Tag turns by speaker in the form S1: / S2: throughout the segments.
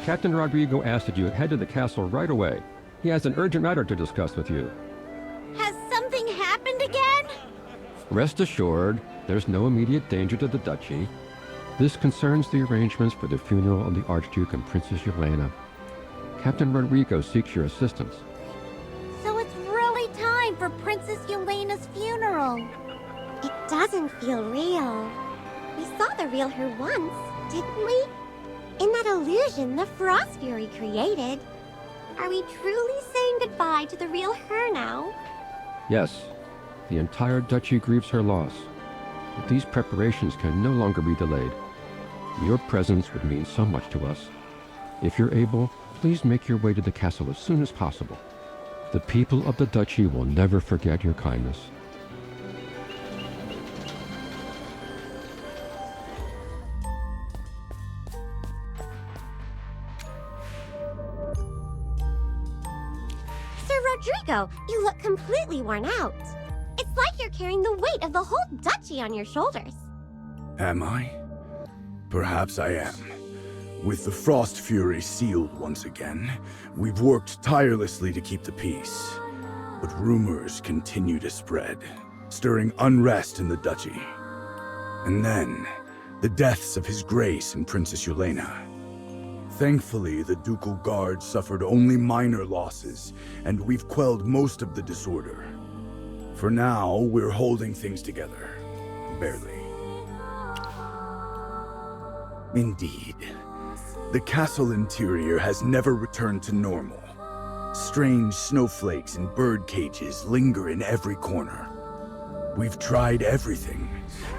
S1: Captain Rodrigo asked that you head to the castle right away. He has an urgent matter to discuss with you.
S2: Has something happened again?
S1: Rest assured, there's no immediate danger to the duchy. This concerns the arrangements for the funeral of the Archduke and Princess Yelena. Captain Rodrigo seeks your assistance.
S2: So it's really time for Princess Yelena's funeral. It doesn't feel real. We saw the real her once, didn't we? In that illusion the Frost Fury created. Are we truly saying goodbye to the real her now?
S1: Yes, the entire duchy grieves her loss. But these preparations can no longer be delayed. Your presence would mean so much to us. If you're able, please make your way to the castle as soon as possible. The people of the duchy will never forget your kindness.
S2: Rodrigo, you look completely worn out. It's like you're carrying the weight of the whole duchy on your shoulders.
S3: Am I? Perhaps I am. With the Frost Fury sealed once again, we've worked tirelessly to keep the peace. But rumors continue to spread, stirring unrest in the duchy. And then, the deaths of His Grace and Princess Yelena. Thankfully, the Ducal Guard suffered only minor losses, and we've quelled most of the disorder. For now, we're holding things together. Barely. Indeed. The castle interior has never returned to normal. Strange snowflakes and bird cages linger in every corner. We've tried everything,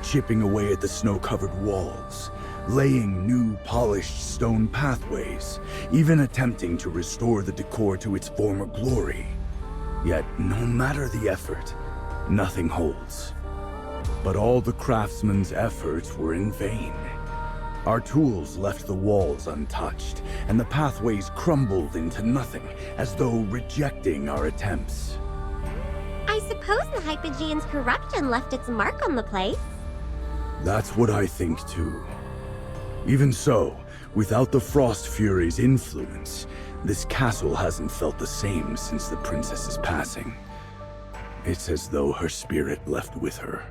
S3: chipping away at the snow-covered walls, laying new polished stone pathways, even attempting to restore the decor to its former glory. Yet, no matter the effort, nothing holds. But all the craftsmen's efforts were in vain. Our tools left the walls untouched, and the pathways crumbled into nothing, as though rejecting our attempts.
S2: I suppose the Hypogean's corruption left its mark on the place.
S3: That's what I think too. Even so, without the Frost Fury's influence, this castle hasn't felt the same since the princess's passing. It's as though her spirit left with her.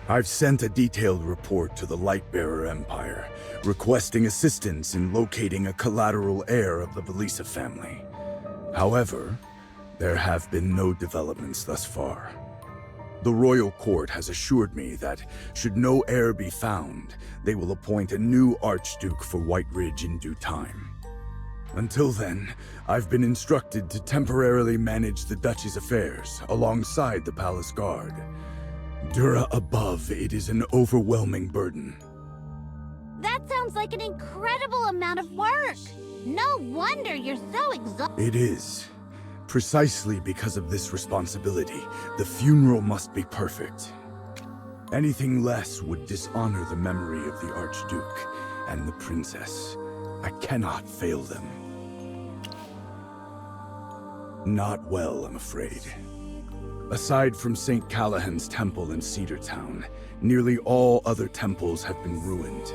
S3: I've sent a detailed report to the Lightbearer Empire, requesting assistance in locating a collateral heir of the Belisa family. However, there have been no developments thus far. The royal court has assured me that, should no heir be found, they will appoint a new Archduke for White Ridge in due time. Until then, I've been instructed to temporarily manage the duchy's affairs alongside the palace guard. Dura above, it is an overwhelming burden.
S2: That sounds like an incredible amount of work. No wonder you're so exhausted.
S3: It is. Precisely because of this responsibility, the funeral must be perfect. Anything less would dishonor the memory of the Archduke and the Princess. I cannot fail them. Not well, I'm afraid. Aside from St. Callahan's temple in Cedar Town, nearly all other temples have been ruined,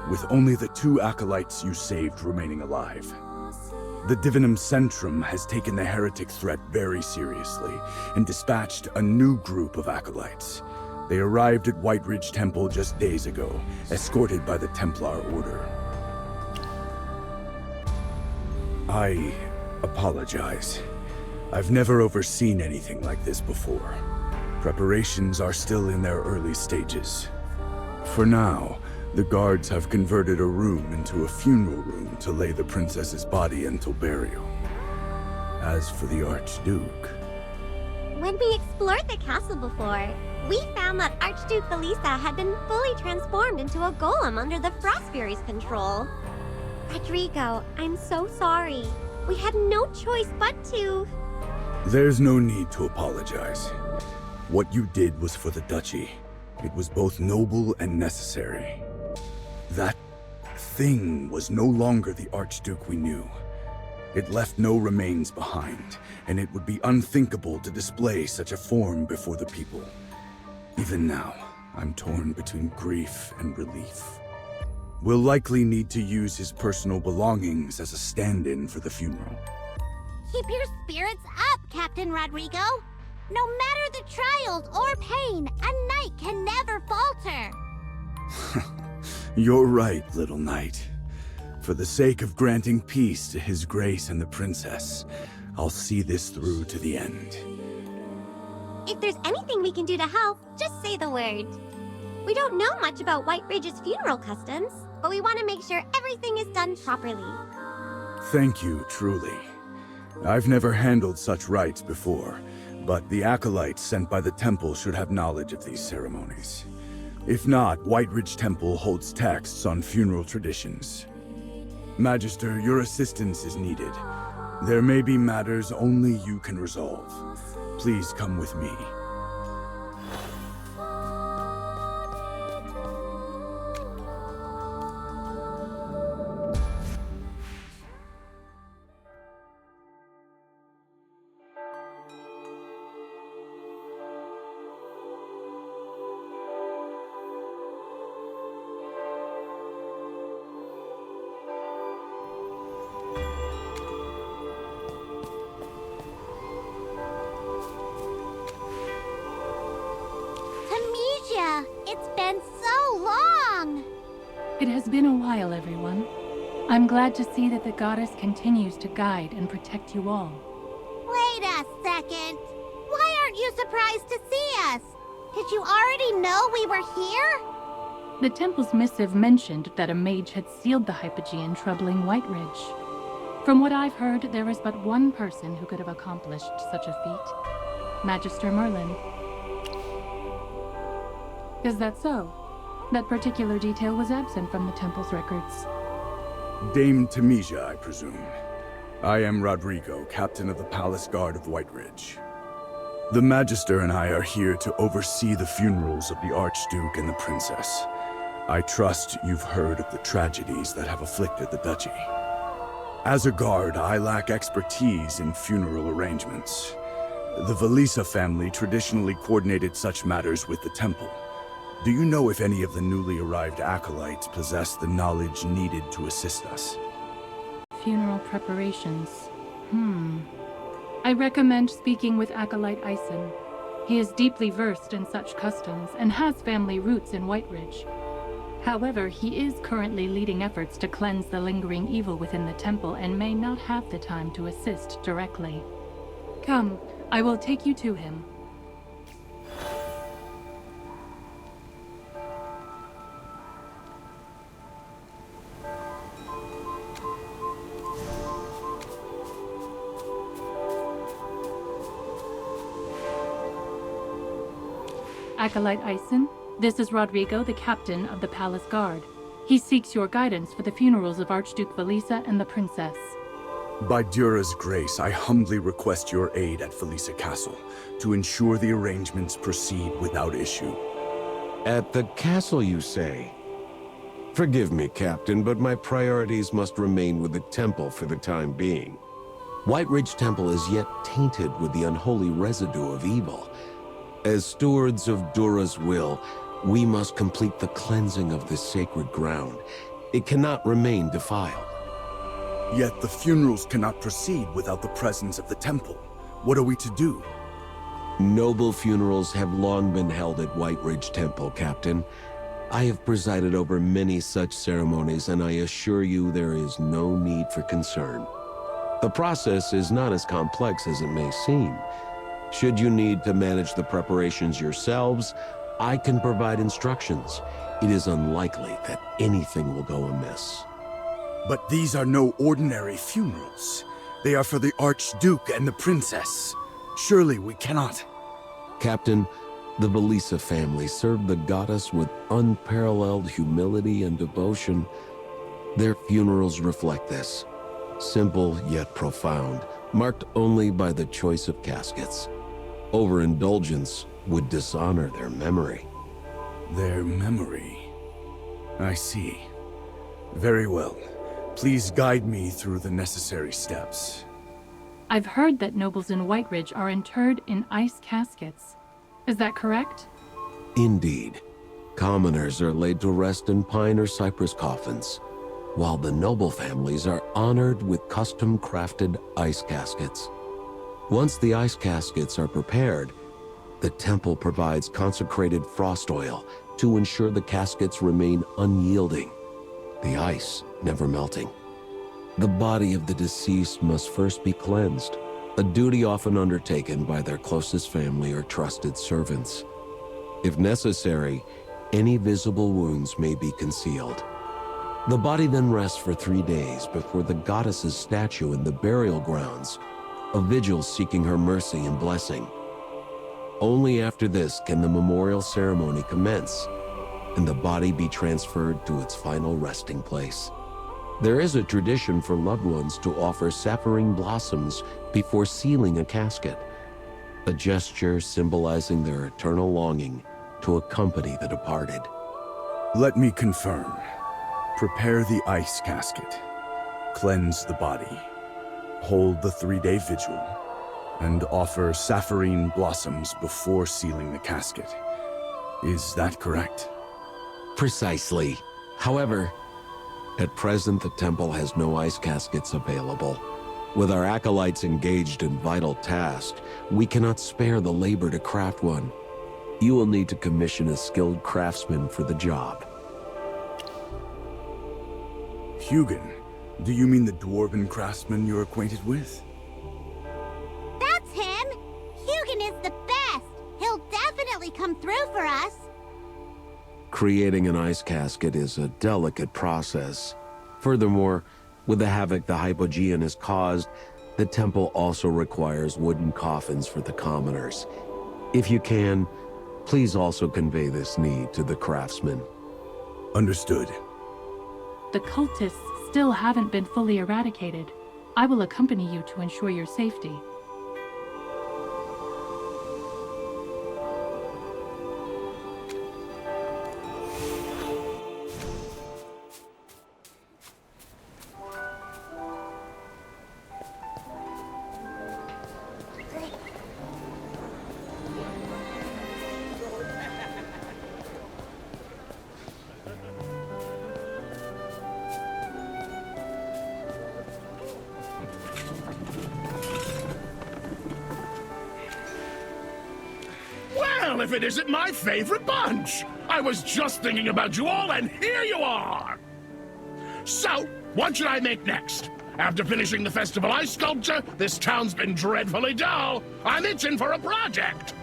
S3: with only the 2 acolytes you saved remaining alive. The Divinum Centrum has taken the heretic threat very seriously and dispatched a new group of acolytes. They arrived at White Ridge Temple just days ago, escorted by the Templar Order. I apologize. I've never overseen anything like this before. Preparations are still in their early stages. For now, the guards have converted a room into a funeral room to lay the princess's body until burial. As for the Archduke...
S2: When we explored the castle before, we found that Archduke Felisa had been fully transformed into a golem under the Frost Fury's control. Rodrigo, I'm so sorry. We had no choice but to...
S3: There's no need to apologize. What you did was for the duchy. It was both noble and necessary. That thing was no longer the Archduke we knew. It left no remains behind, and it would be unthinkable to display such a form before the people. Even now, I'm torn between grief and relief. We'll likely need to use his personal belongings as a stand-in for the funeral.
S2: Keep your spirits up, Captain Rodrigo. No matter the trials or pain, a knight can never falter.
S3: You're right, little knight. For the sake of granting peace to His Grace and the Princess, I'll see this through to the end.
S2: If there's anything we can do to help, just say the word. We don't know much about White Ridge's funeral customs, but we want to make sure everything is done properly.
S3: Thank you, truly. I've never handled such rites before, but the acolytes sent by the temple should have knowledge of these ceremonies. If not, White Ridge Temple holds texts on funeral traditions. Magister, your assistance is needed. There may be matters only you can resolve. Please come with me.
S2: It's been so long!
S4: It has been a while, everyone. I'm glad to see that the goddess continues to guide and protect you all.
S2: Wait a second. Why aren't you surprised to see us? Did you already know we were here?
S4: The temple's missive mentioned that a mage had sealed the hypogean troubling White Ridge. From what I've heard, there is but one person who could have accomplished such a feat. Magister Merlin. Is that so? That particular detail was absent from the temple's records.
S3: Dame Temisia, I presume. I am Rodrigo, captain of the Palace Guard of White Ridge. The Magister and I are here to oversee the funerals of the Archduke and the Princess. I trust you've heard of the tragedies that have afflicted the duchy. As a guard, I lack expertise in funeral arrangements. The Velisa family traditionally coordinated such matters with the temple. Do you know if any of the newly arrived acolytes possess the knowledge needed to assist us?
S4: Funeral preparations. I recommend speaking with Acolyte Eisen. He is deeply versed in such customs and has family roots in White Ridge. However, he is currently leading efforts to cleanse the lingering evil within the temple and may not have the time to assist directly. Come, I will take you to him. Acolyte Eisen, this is Rodrigo, the captain of the Palace Guard. He seeks your guidance for the funerals of Archduke Velisa and the Princess.
S3: By Dura's grace, I humbly request your aid at Velisa Castle to ensure the arrangements proceed without issue.
S5: At the castle, you say? Forgive me, Captain, but my priorities must remain with the temple for the time being. White Ridge Temple is yet tainted with the unholy residue of evil. As stewards of Dura's will, we must complete the cleansing of this sacred ground. It cannot remain defiled.
S3: Yet the funerals cannot proceed without the presence of the temple. What are we to do?
S5: Noble funerals have long been held at White Ridge Temple, Captain. I have presided over many such ceremonies, and I assure you there is no need for concern. The process is not as complex as it may seem. Should you need to manage the preparations yourselves, I can provide instructions. it is unlikely that anything will go amiss.
S3: But these are no ordinary funerals. They are for the Archduke and the Princess. Surely we cannot...
S5: Captain, the Belisa family served the goddess with unparalleled humility and devotion. Their funerals reflect this. Simple yet profound, marked only by the choice of caskets. Overindulgence would dishonor their memory.
S3: Their memory... I see. Very well. Please guide me through the necessary steps.
S4: I've heard that nobles in Whiteridge are interred in ice caskets. Is that correct?
S5: Indeed. Commoners are laid to rest in pine or cypress coffins, while the noble families are honored with custom-crafted ice caskets. Once the ice caskets are prepared, the temple provides consecrated frost oil to ensure the caskets remain unyielding, the ice never melting. The body of the deceased must first be cleansed, a duty often undertaken by their closest family or trusted servants. If necessary, any visible wounds may be concealed. The body then rests for 3 days before the goddess's statue in the burial grounds, a vigil seeking her mercy and blessing. Only after this can the memorial ceremony commence, and the body be transferred to its final resting place. There is a tradition for loved ones to offer sapphire blossoms before sealing a casket, a gesture symbolizing their eternal longing to accompany the departed.
S3: Let me confirm. Prepare the ice casket, cleanse the body, hold the 3-day vigil, and offer sapphire blossoms before sealing the casket. Is that correct?
S5: Precisely. However, at present the temple has no ice caskets available. With our acolytes engaged in vital tasks, we cannot spare the labor to craft one. You will need to commission a skilled craftsman for the job.
S3: Hugin, do you mean the dwarven craftsman you're acquainted with?
S2: That's him! Hugin is the best! He'll definitely come through for us!
S5: Creating an ice casket is a delicate process. Furthermore, with the havoc the Hypogean has caused, the temple also requires wooden coffins for the commoners. If you can, please also convey this need to the craftsman.
S3: Understood.
S4: The cultists still haven't been fully eradicated. I will accompany you to ensure your safety.
S6: Well, if it isn't my favorite bunch! I was just thinking about you all, and here you are! So, what should I make next? After finishing the festival ice sculpture, this town's been dreadfully dull. I'm itching for a project!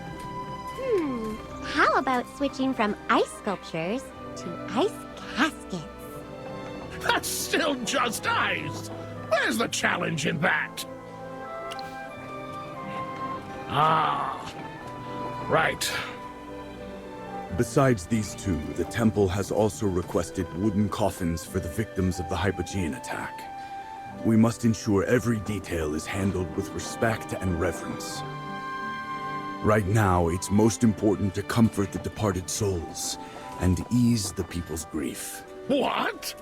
S2: How about switching from ice sculptures to ice caskets?
S6: That's still just ice! Where's the challenge in that? Ah, right.
S3: Besides these two, the temple has also requested wooden coffins for the victims of the Hypogean attack. We must ensure every detail is handled with respect and reverence. Right now, it's most important to comfort the departed souls and ease the people's grief.
S6: What?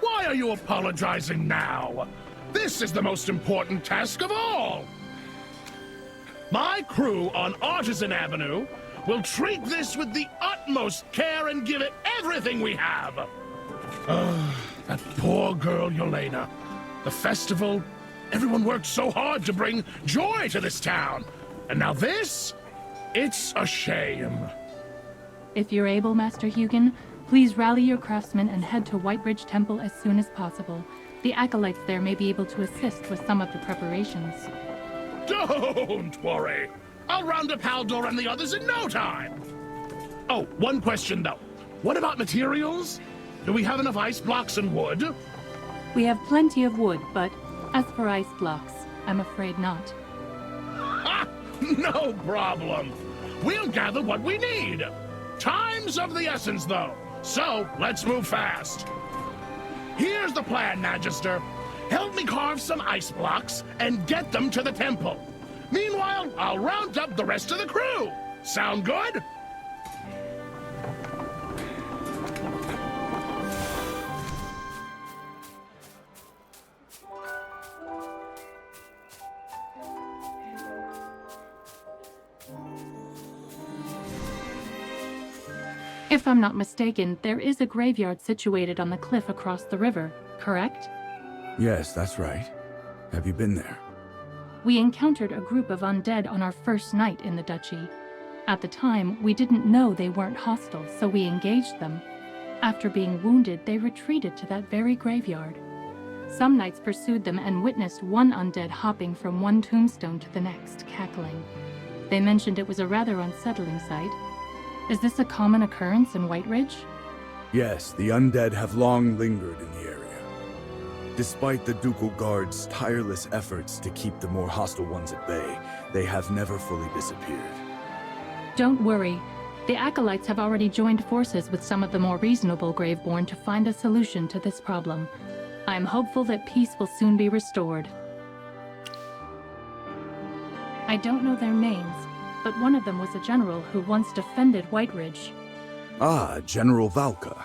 S6: Why are you apologizing now? This is the most important task of all! My crew on Artisan Avenue will treat this with the utmost care and give it everything we have! That poor girl, Yelena. The festival, everyone worked so hard to bring joy to this town. And now this? It's a shame.
S4: If you're able, Master Hugin, please rally your craftsmen and head to Whiteridge Temple as soon as possible. The acolytes there may be able to assist with some of the preparations.
S6: Don't worry. I'll round up Haldor and the others in no time. Oh, one question though. What about materials? Do we have enough ice blocks and wood?
S4: We have plenty of wood, but as for ice blocks, I'm afraid not.
S6: Ha! No problem. We'll gather what we need. Time's of the essence, though, so let's move fast. Here's the plan, Magister. Help me carve some ice blocks and get them to the temple. Meanwhile, I'll round up the rest of the crew. Sound good?
S4: If I'm not mistaken, there is a graveyard situated on the cliff across the river, correct?
S3: Yes, that's right. Have you been there?
S4: We encountered a group of undead on our first night in the duchy. At the time, we didn't know they weren't hostile, so we engaged them. After being wounded, they retreated to that very graveyard. Some knights pursued them and witnessed one undead hopping from one tombstone to the next, cackling. They mentioned it was a rather unsettling sight. Is this a common occurrence in White Ridge?
S3: Yes, the undead have long lingered in the area. Despite the Ducal Guard's tireless efforts to keep the more hostile ones at bay, they have never fully disappeared.
S4: Don't worry. The Acolytes have already joined forces with some of the more reasonable Graveborn to find a solution to this problem. I'm hopeful that peace will soon be restored. I don't know their names, but one of them was a general who once defended White Ridge.
S3: Ah, General Valka.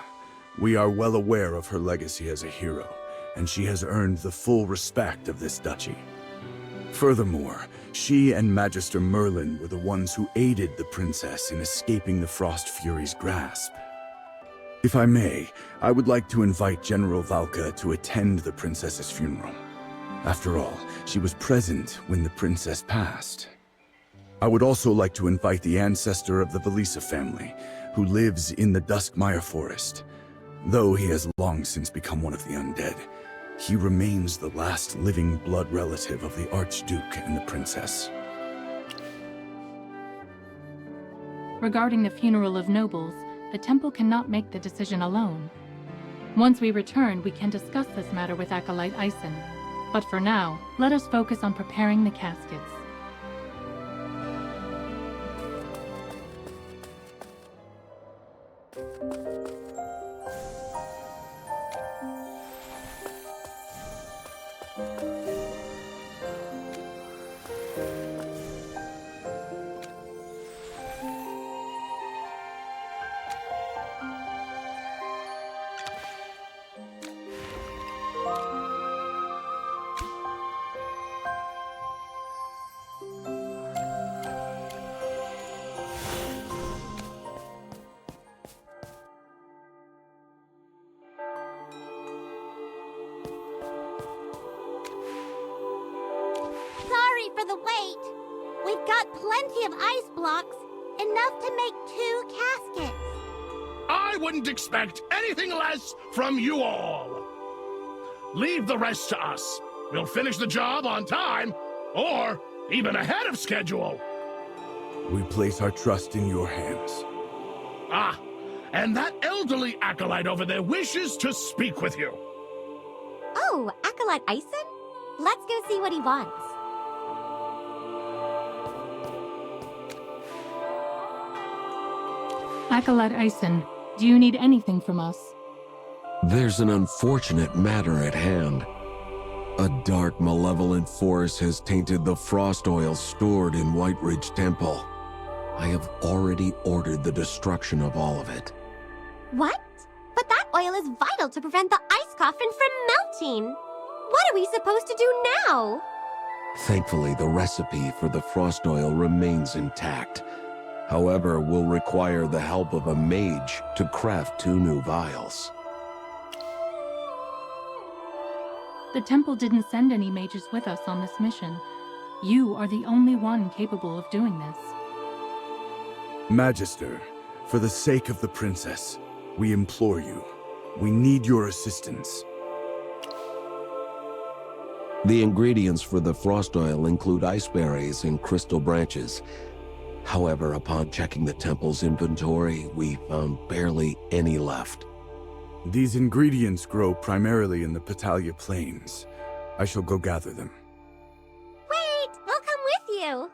S3: We are well aware of her legacy as a hero, and she has earned the full respect of this duchy. Furthermore, she and Magister Merlin were the ones who aided the princess in escaping the Frost Fury's grasp. If I may, I would like to invite General Valka to attend the princess's funeral. After all, she was present when the princess passed. I would also like to invite the ancestor of the Velisa family, who lives in the Duskmire Forest. Though he has long since become one of the undead, he remains the last living blood relative of the Archduke and the princess.
S4: Regarding the funeral of nobles, the temple cannot make the decision alone. Once we return, we can discuss this matter with Acolyte Eisen. But for now, let us focus on preparing the caskets.
S2: Sorry for the wait. We've got plenty of ice blocks, enough to make 2 caskets.
S6: I wouldn't expect anything less from you all. Leave the rest to us. We'll finish the job on time, or even ahead of schedule.
S3: We place our trust in your hands.
S6: Ah, and that elderly acolyte over there wishes to speak with you.
S2: Oh, Acolyte Eisen? Let's go see what he wants.
S4: Acolyte Eisen, do you need anything from us?
S5: There's an unfortunate matter at hand. A dark, malevolent force has tainted the frost oil stored in White Ridge Temple. I have already ordered the destruction of all of it.
S2: What? But that oil is vital to prevent the ice coffin from melting. What are we supposed to do now?
S5: Thankfully, the recipe for the frost oil remains intact. However, we'll require the help of a mage to craft 2 new vials.
S4: The temple didn't send any mages with us on this mission. You are the only one capable of doing this.
S3: Magister, for the sake of the princess, we implore you. We need your assistance.
S5: The ingredients for the frost oil include ice berries and crystal branches. However, upon checking the temple's inventory, we found barely any left.
S3: These ingredients grow primarily in the Patalia Plains. I shall go gather them.
S2: Wait! We'll come with you!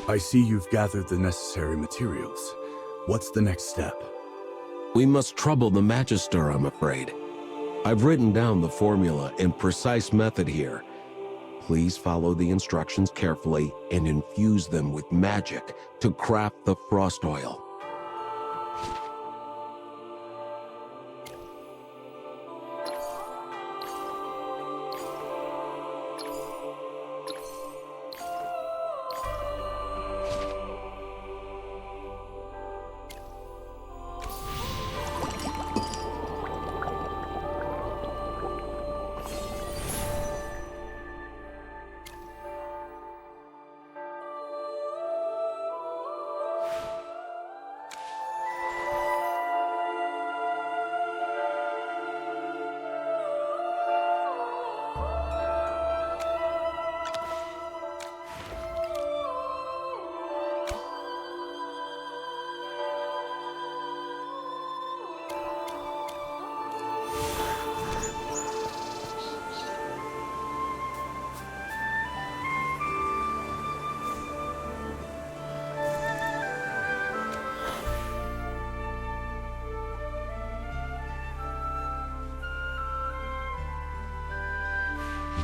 S3: I see you've gathered the necessary materials. What's the next step?
S5: We must trouble the Magister, I'm afraid. I've written down the formula and precise method here. Please follow the instructions carefully and infuse them with magic to craft the frost oil.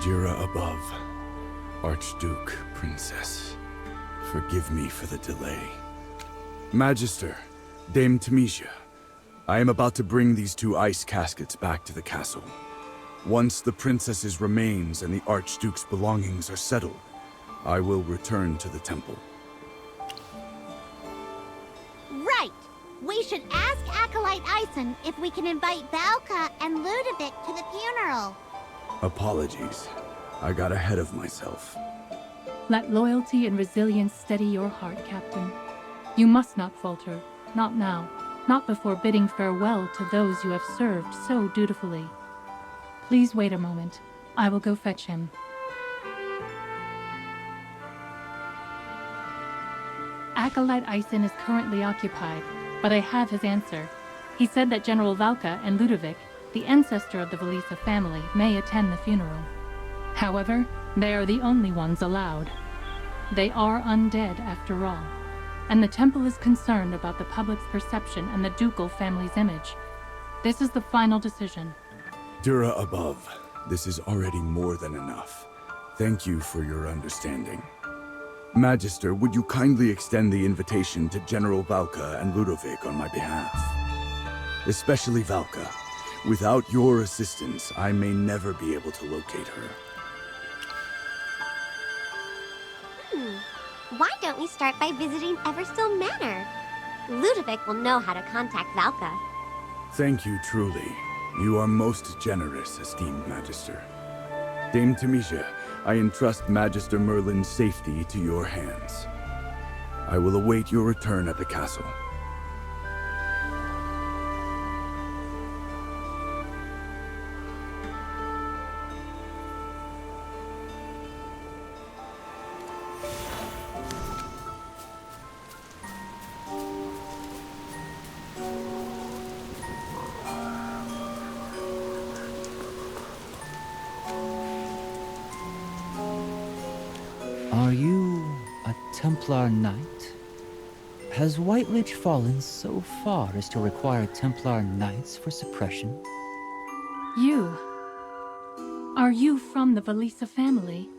S3: Jira above, Archduke, Princess, forgive me for the delay. Magister, Dame Temisia, I am about to bring these two ice caskets back to the castle. Once the princess's remains and the Archduke's belongings are settled, I will return to the temple.
S2: Right! We should ask Acolyte Ison if we can invite Valka and Ludovic to the funeral.
S3: Apologies. I got ahead of myself.
S4: Let loyalty and resilience steady your heart, Captain. You must not falter. Not now. Not before bidding farewell to those you have served so dutifully. Please wait a moment. I will go fetch him. Acolyte Ison is currently occupied, but I have his answer. He said that General Valka and Ludovic, the ancestor of the Velisa family, may attend the funeral. However, they are the only ones allowed. They are undead after all, and the temple is concerned about the public's perception and the ducal family's image. This is the final decision.
S3: Dura above, this is already more than enough. Thank you for your understanding. Magister, would you kindly extend the invitation to General Valka and Ludovic on my behalf? Especially Valka. Without your assistance, I may never be able to locate her.
S2: Why don't we start by visiting Everstill Manor? Ludovic will know how to contact Valka.
S3: Thank you truly. You are most generous, esteemed Magister. Dame Temisia, I entrust Magister Merlin's safety to your hands. I will await your return at the castle.
S7: Are you a Templar Knight? Has White Ridge fallen so far as to require Templar Knights for suppression?
S4: You. Are you from the Valisa family?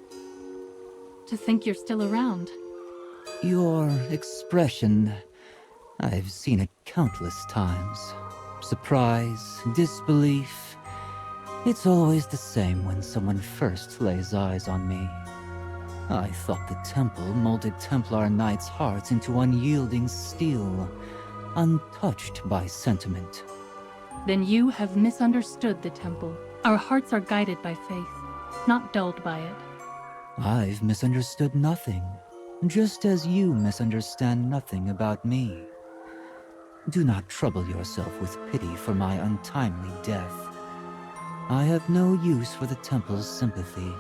S4: To think you're still around.
S7: Your expression, I've seen it countless times. Surprise, disbelief. It's always the same when someone first lays eyes on me. I thought the temple molded Templar Knights' hearts into unyielding steel, untouched by sentiment.
S4: Then you have misunderstood the temple. Our hearts are guided by faith, not dulled by it.
S7: I've misunderstood nothing, just as you misunderstand nothing about me. Do not trouble yourself with pity for my untimely death. I have no use for the temple's sympathy.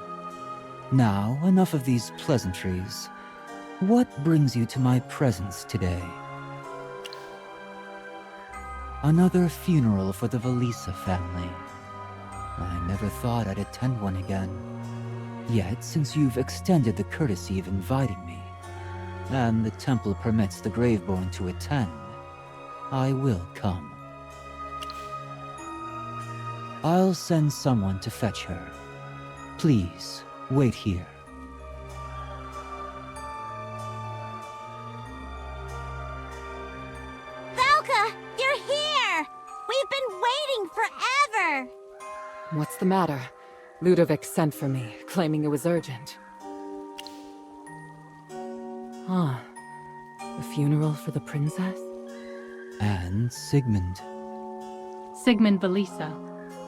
S7: Now, enough of these pleasantries. What brings you to my presence today? Another funeral for the Valisa family. I never thought I'd attend one again. Yet, since you've extended the courtesy of inviting me, and the temple permits the Graveborn to attend, I will come. I'll send someone to fetch her. Please, wait here.
S2: Valka, you're here! We've been waiting forever!
S8: What's the matter? Ludovic sent for me, claiming it was urgent. Huh. A funeral for the princess?
S7: And Sigmund.
S4: Sigmund Valisa,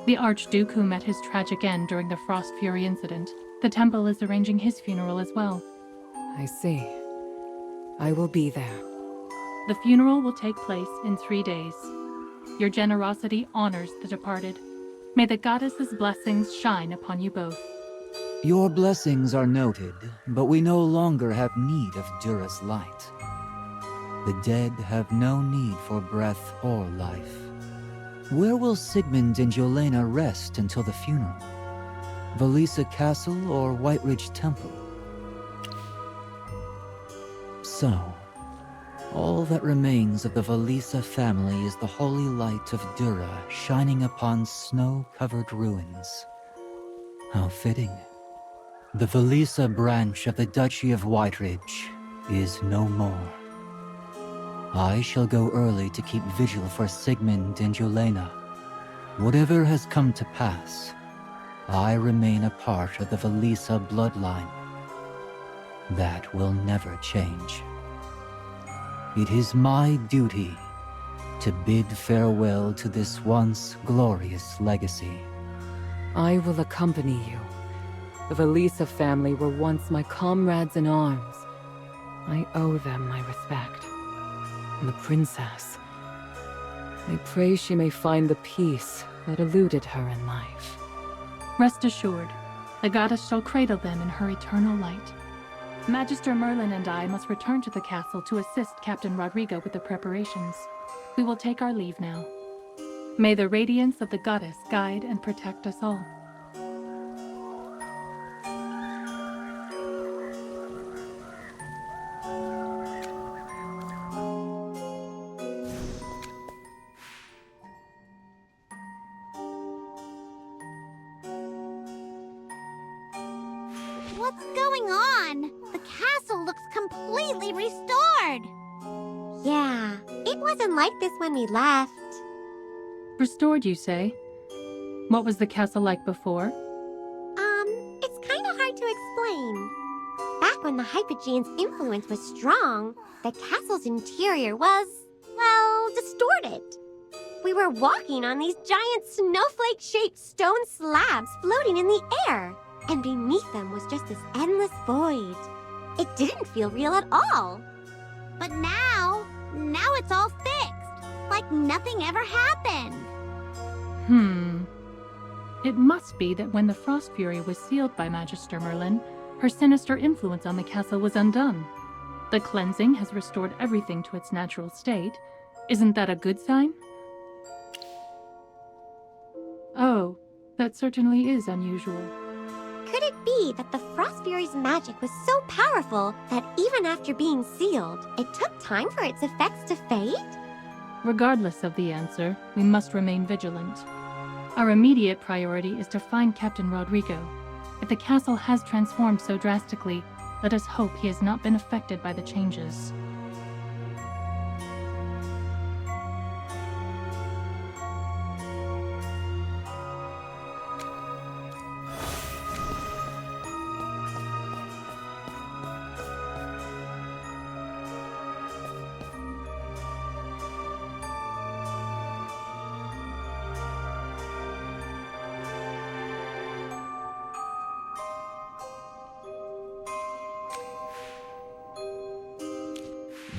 S4: the Archduke who met his tragic end during the Frost Fury incident. The temple is arranging his funeral as well.
S8: I see. I will be there.
S4: The funeral will take place in 3 days. Your generosity honors the departed. May the goddess's blessings shine upon you both.
S7: Your blessings are noted, but we no longer have need of Dura's light. The dead have no need for breath or life. Where will Sigmund and Yelena rest until the funeral? Valisa Castle or White Ridge Temple? So, all that remains of the Valisa family is the holy light of Dura shining upon snow-covered ruins. How fitting. The Valisa branch of the Duchy of White Ridge is no more. I shall go early to keep vigil for Sigmund and Yelena. Whatever has come to pass, I remain a part of the Valisa bloodline. That will never change. It is my duty to bid farewell to this once glorious legacy.
S8: I will accompany you. The Valisa family were once my comrades in arms. I owe them my respect. And the princess, I pray she may find the peace that eluded her in life.
S4: Rest assured, the goddess shall cradle them in her eternal light. Magister Merlin and I must return to the castle to assist Captain Rodrigo with the preparations. We will take our leave now. May the radiance of the goddess guide and protect us all.
S2: What's going on? The castle looks completely restored! Yeah, it wasn't like this when we left.
S4: Restored, you say? What was the castle like before?
S2: It's kinda hard to explain. Back when the Hypogean's influence was strong, the castle's interior was, well, distorted. We were walking on these giant snowflake-shaped stone slabs floating in the air, and beneath them was just this endless void. It didn't feel real at all. But now it's all fixed, like nothing ever happened.
S4: It must be that when the Frost Fury was sealed by Magister Merlin, her sinister influence on the castle was undone. The cleansing has restored everything to its natural state. Isn't that a good sign? Oh, that certainly is unusual.
S2: Could it be that the Frost Fury's magic was so powerful that even after being sealed, it took time for its effects to fade?
S4: Regardless of the answer, we must remain vigilant. Our immediate priority is to find Captain Rodrigo. If the castle has transformed so drastically, let us hope he has not been affected by the changes.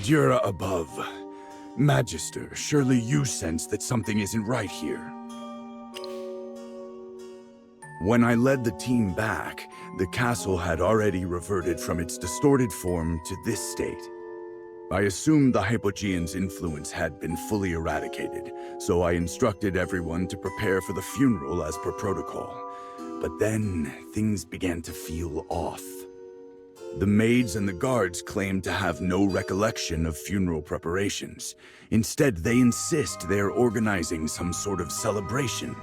S3: Dura above. Magister, surely you sense that something isn't right here. When I led the team back, the castle had already reverted from its distorted form to this state. I assumed the Hypogean's influence had been fully eradicated, so I instructed everyone to prepare for the funeral as per protocol. But then, things began to feel off. The maids and the guards claim to have no recollection of funeral preparations. Instead, they insist they're organizing some sort of celebration.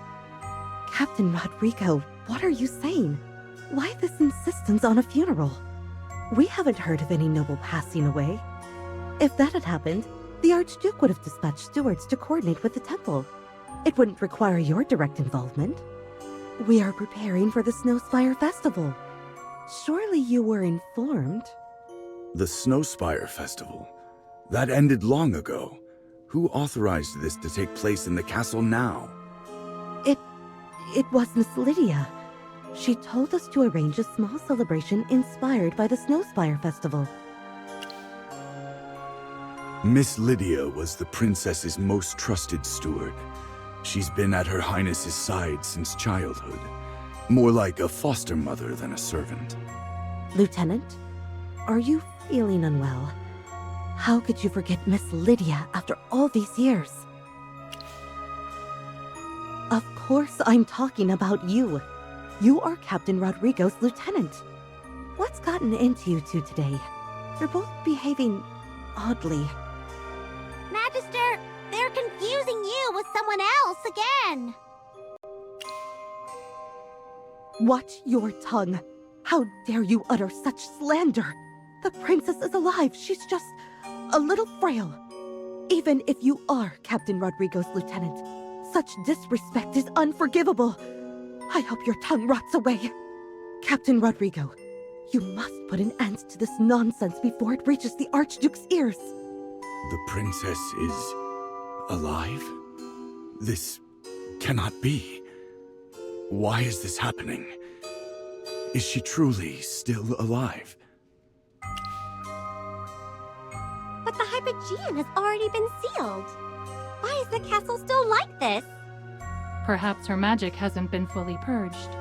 S9: Captain Rodrigo, what are you saying? Why this insistence on a funeral? We haven't heard of any noble passing away. If that had happened, the Archduke would have dispatched stewards to coordinate with the temple. It wouldn't require your direct involvement. We are preparing for the Snowspire Festival. Surely you were informed.
S3: The Snowspire Festival? That ended long ago. Who authorized this to take place in the castle now?
S9: It was Miss Lydia. She told us to arrange a small celebration inspired by the Snowspire Festival.
S3: Miss Lydia was the princess's most trusted steward. She's been at Her Highness's side since childhood. More like a foster mother than a servant.
S9: Lieutenant, are you feeling unwell? How could you forget Miss Lydia after all these years? Of course I'm talking about you. You are Captain Rodrigo's lieutenant. What's gotten into you two today? You're both behaving oddly.
S2: Magister, they're confusing you with someone else again.
S9: Watch your tongue. How dare you utter such slander? The princess is alive. She's just a little frail. Even if you are Captain Rodrigo's lieutenant, such disrespect is unforgivable. I hope your tongue rots away. Captain Rodrigo, you must put an end to this nonsense before it reaches the Archduke's ears.
S3: The princess is alive? This cannot be. Why is this happening? Is she truly still alive?
S2: But the Hypogean has already been sealed. Why is the castle still like this?
S4: Perhaps her magic hasn't been fully purged.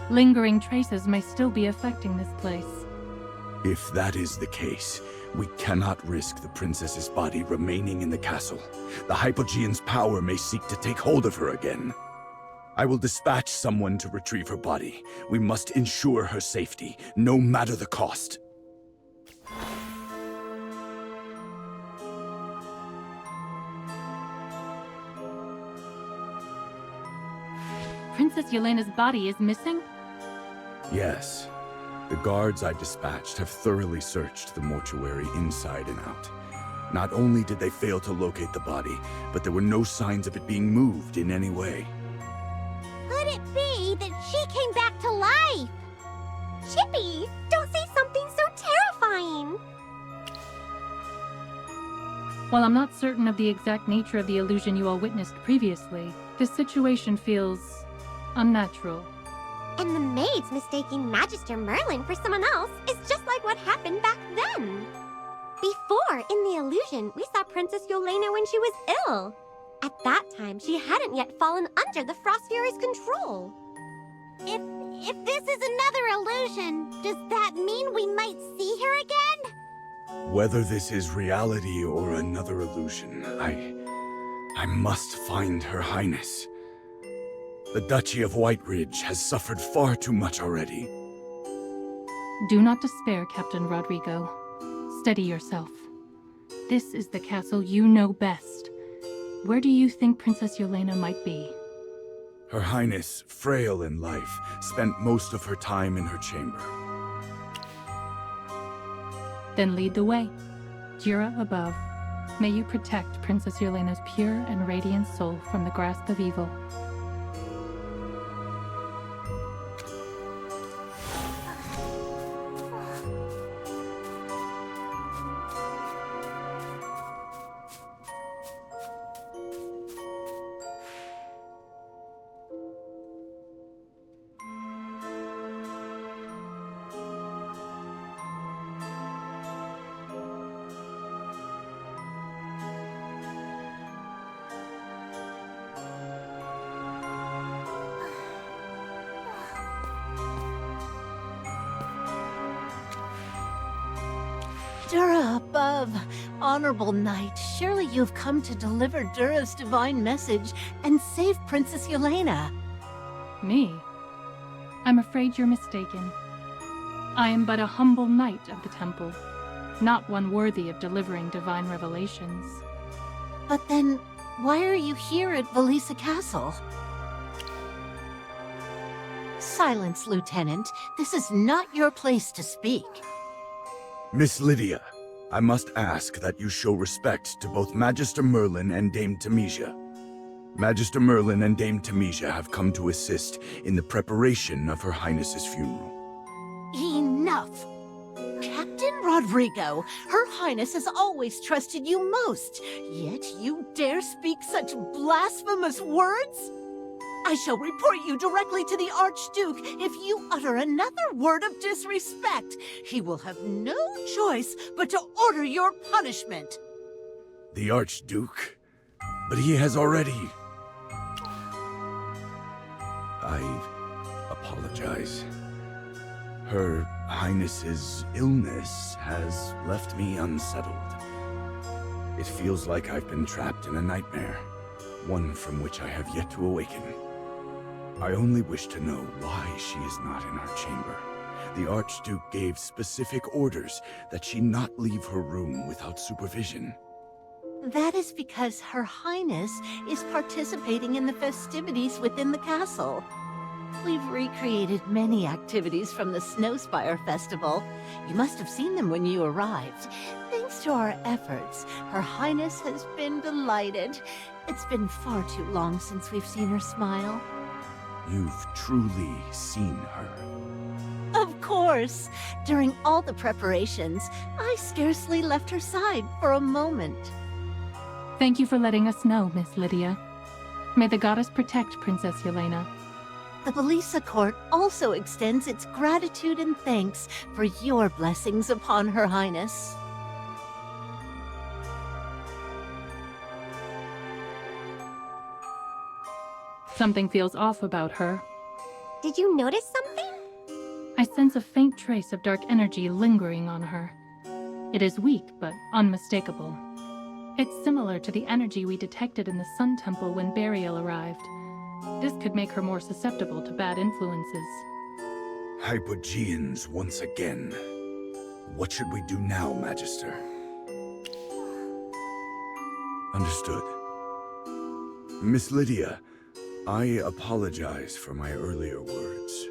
S4: Lingering traces may still be affecting this place.
S3: If that is the case, we cannot risk the princess's body remaining in the castle. The Hypogean's power may seek to take hold of her again. I will dispatch someone to retrieve her body. We must ensure her safety, no matter the cost.
S4: Princess Yelena's body is missing?
S3: Yes. The guards I dispatched have thoroughly searched the mortuary inside and out. Not only did they fail to locate the body, but there were no signs of it being moved in any way.
S2: Could it be that she came back to life? Chippy, don't say something so terrifying!
S4: While I'm not certain of the exact nature of the illusion you all witnessed previously, this situation feels unnatural.
S2: And the maids mistaking Magister Merlin for someone else is just like what happened back then. Before, in the illusion, we saw Princess Yelena when she was ill. At that time, she hadn't yet fallen under the Frost Fury's control. If this is another illusion, does that mean we might see her again?
S3: Whether this is reality or another illusion, I must find Her Highness. The Duchy of White Ridge has suffered far too much already.
S4: Do not despair, Captain Rodrigo. Steady yourself. This is the castle you know best. Where do you think Princess Yelena might be?
S3: Her Highness, frail in life, spent most of her time in her chamber.
S4: Then lead the way. Jira above. May you protect Princess Yelena's pure and radiant soul from the grasp of evil.
S10: Dura above, honorable knight, surely you've come to deliver Dura's divine message and save Princess Yelena.
S4: Me? I'm afraid you're mistaken. I am but a humble knight of the temple, not one worthy of delivering divine revelations.
S10: But then, why are you here at Valisa Castle? Silence, Lieutenant. This is not your place to speak.
S3: Miss Lydia, I must ask that you show respect to both Magister Merlin and Dame Temisia. Magister Merlin and Dame Temisia have come to assist in the preparation of Her Highness's funeral.
S10: Enough! Captain Rodrigo, Her Highness has always trusted you most, yet you dare speak such blasphemous words? I shall report you directly to the Archduke if you utter another word of disrespect. He will have no choice but to order your punishment.
S3: The Archduke? But he has already... I apologize. Her Highness's illness has left me unsettled. It feels like I've been trapped in a nightmare, one from which I have yet to awaken. I only wish to know why she is not in her chamber. The Archduke gave specific orders that she not leave her room without supervision.
S10: That is because Her Highness is participating in the festivities within the castle. We've recreated many activities from the Snowspire Festival. You must have seen them when you arrived. Thanks to our efforts, Her Highness has been delighted. It's been far too long since we've seen her smile.
S3: You've truly seen her.
S10: Of course! During all the preparations, I scarcely left her side for a moment.
S4: Thank you for letting us know, Miss Lydia. May the goddess protect Princess Yelena.
S10: The Valisa Court also extends its gratitude and thanks for your blessings upon Her Highness.
S4: Something feels off about her.
S2: Did you notice something?
S4: I sense a faint trace of dark energy lingering on her. It is weak, but unmistakable. It's similar to the energy we detected in the Sun Temple when Burial arrived. This could make her more susceptible to bad influences.
S3: Hypogeans once again. What should we do now, Magister? Understood. Miss Lydia, I apologize for my earlier words.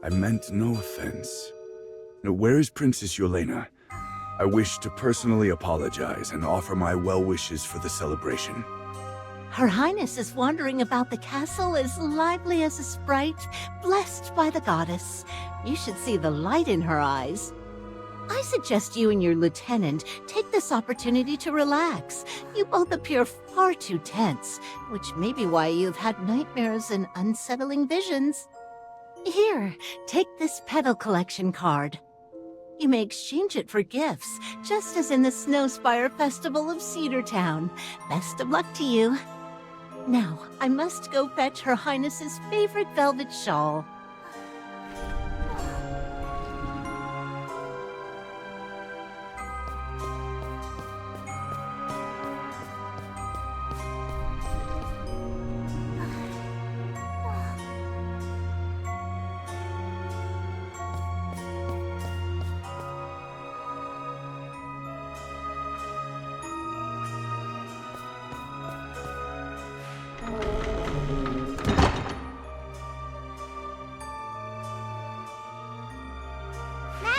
S3: I meant no offense. Now, where is Princess Yelena? I wish to personally apologize and offer my well wishes for the celebration.
S10: Her Highness is wandering about the castle as lively as a sprite, blessed by the goddess. You should see the light in her eyes. I suggest you and your lieutenant take this opportunity to relax. You both appear far too tense, which may be why you've had nightmares and unsettling visions. Here, take this petal collection card. You may exchange it for gifts, just as in the Snowspire Festival of Cedar Town. Best of luck to you. Now, I must go fetch Her Highness's favorite velvet shawl.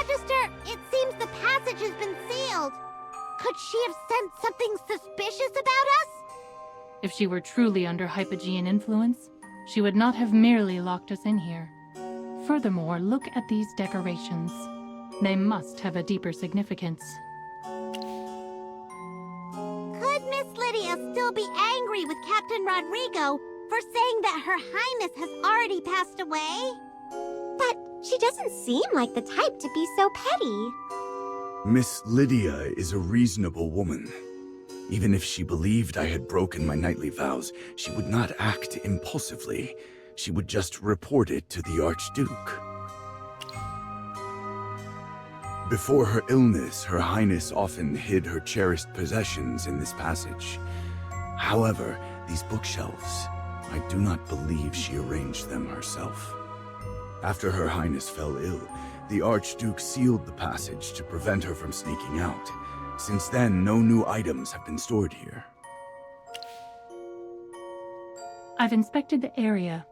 S2: Register, it seems the passage has been sealed. Could she have sensed something suspicious about us?
S4: If she were truly under Hypogean influence, she would not have merely locked us in here. Furthermore, look at these decorations. They must have a deeper significance.
S2: Could Miss Lydia still be angry with Captain Rodrigo for saying that Her Highness has already passed away? But she doesn't seem like the type to be so petty.
S3: Miss Lydia is a reasonable woman. Even if she believed I had broken my knightly vows, she would not act impulsively. She would just report it to the Archduke. Before her illness, Her Highness often hid her cherished possessions in this passage. However, these bookshelves, I do not believe she arranged them herself. After Her Highness fell ill, the Archduke sealed the passage to prevent her from sneaking out. Since then, no new items have been stored here.
S4: I've inspected the area.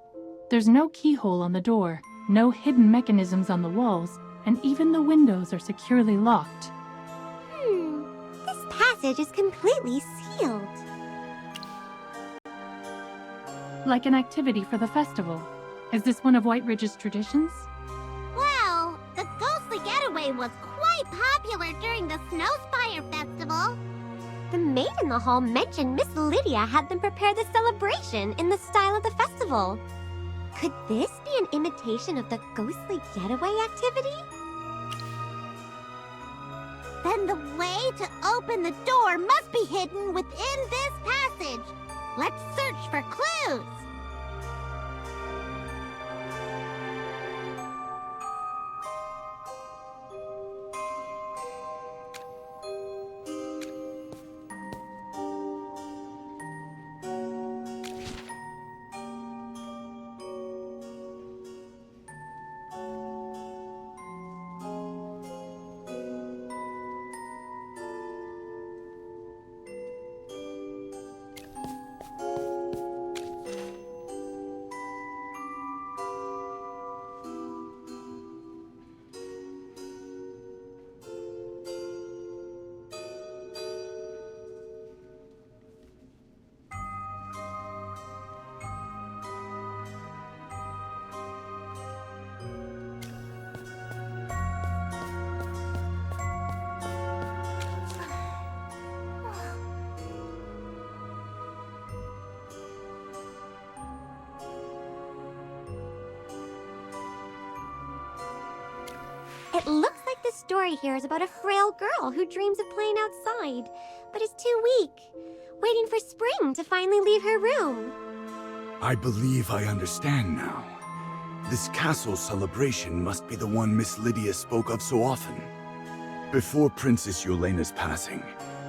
S4: There's no keyhole on the door, no hidden mechanisms on the walls, and even the windows are securely locked.
S2: This passage is completely sealed.
S4: Like an activity for the festival. Is this one of White Ridge's traditions?
S2: Well, the ghostly getaway was quite popular during the Snowspire Festival. The maid in the hall mentioned Miss Lydia had them prepare the celebration in the style of the festival. Could this be an imitation of the ghostly getaway activity? Then the way to open the door must be hidden within this passage. Let's search for clues. It looks like the story here is about a frail girl who dreams of playing outside, but is too weak, waiting for spring to finally leave her room.
S3: I believe I understand now. This castle celebration must be the one Miss Lydia spoke of so often. Before Princess Yolena's passing,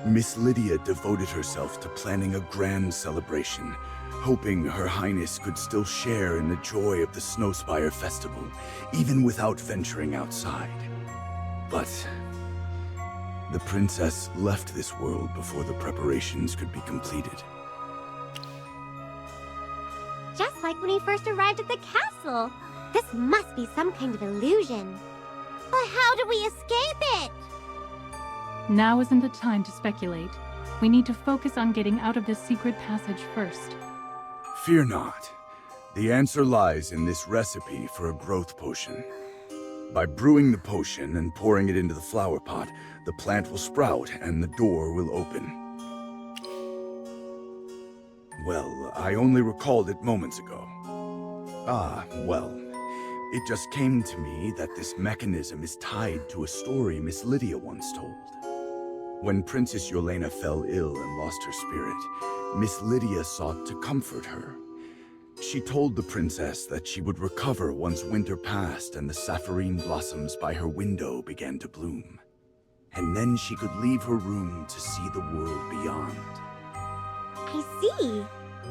S3: Miss Lydia devoted herself to planning a grand celebration, hoping Her Highness could still share in the joy of the Snowspire Festival, even without venturing outside. But the princess left this world before the preparations could be completed.
S2: Just like when he first arrived at the castle. This must be some kind of illusion. But how do we escape it?
S4: Now isn't the time to speculate. We need to focus on getting out of this secret passage first.
S3: Fear not. The answer lies in this recipe for a growth potion. By brewing the potion and pouring it into the flower pot, the plant will sprout and the door will open. Well, I only recalled it moments ago. It just came to me that this mechanism is tied to a story Miss Lydia once told. When Princess Yolena fell ill and lost her spirit, Miss Lydia sought to comfort her. She told the princess that she would recover once winter passed and the sapphirine blossoms by her window began to bloom. And then she could leave her room to see the world beyond.
S2: I see.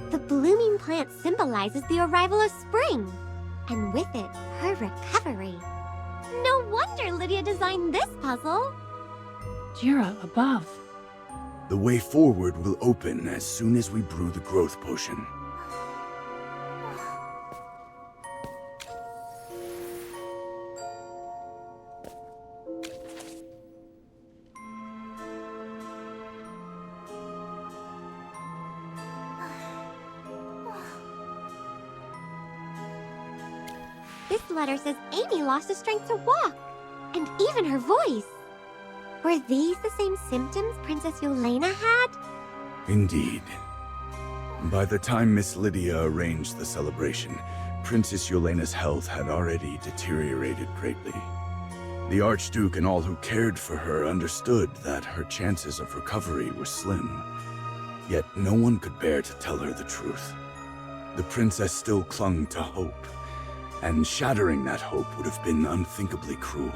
S2: The blooming plant symbolizes the arrival of spring, and with it, her recovery. No wonder Lydia designed this puzzle.
S4: Jira, above.
S3: The way forward will open as soon as we brew the growth potion.
S2: letter says Amy lost the strength to walk, and even her voice. Were these the same symptoms Princess Yelena had?
S3: Indeed. By the time Miss Lydia arranged the celebration, Princess Yelena's health had already deteriorated greatly. The Archduke and all who cared for her understood that her chances of recovery were slim. Yet no one could bear to tell her the truth. The princess still clung to hope, and shattering that hope would have been unthinkably cruel.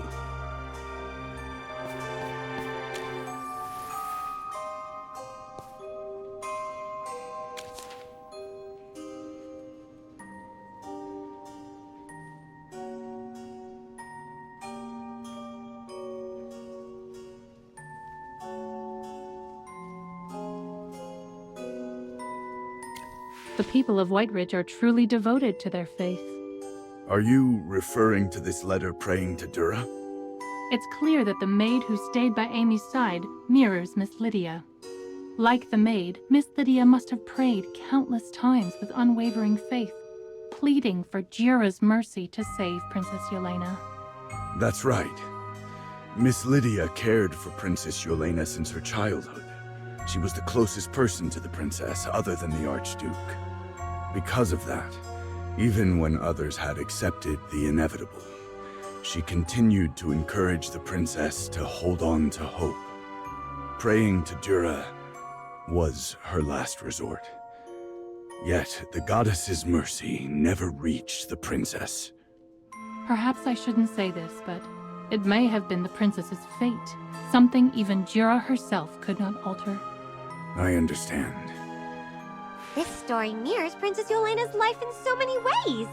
S4: The people of Whiteridge are truly devoted to their faith.
S3: Are you referring to this letter praying to Dura?
S4: It's clear that the maid who stayed by Amy's side mirrors Miss Lydia. Like the maid, Miss Lydia must have prayed countless times with unwavering faith, pleading for Jura's mercy to save Princess Yelena.
S3: That's right. Miss Lydia cared for Princess Yelena since her childhood. She was the closest person to the princess other than the Archduke. Because of that, even when others had accepted the inevitable, she continued to encourage the princess to hold on to hope. Praying to Dura was her last resort. Yet the goddess's mercy never reached the princess.
S4: Perhaps I shouldn't say this, but it may have been the princess's fate. Something even Jura herself could not alter.
S3: I understand.
S2: This story mirrors Princess Yelena's life in so many ways.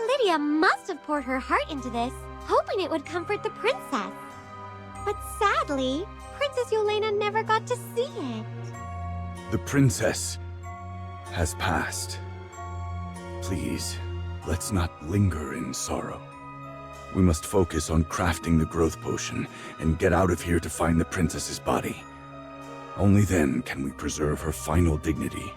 S2: Lydia must have poured her heart into this, hoping it would comfort the princess. But sadly, Princess Yelena never got to see it.
S3: The princess has passed. Please, let's not linger in sorrow. We must focus on crafting the growth potion and get out of here to find the princess's body. Only then can we preserve her final dignity.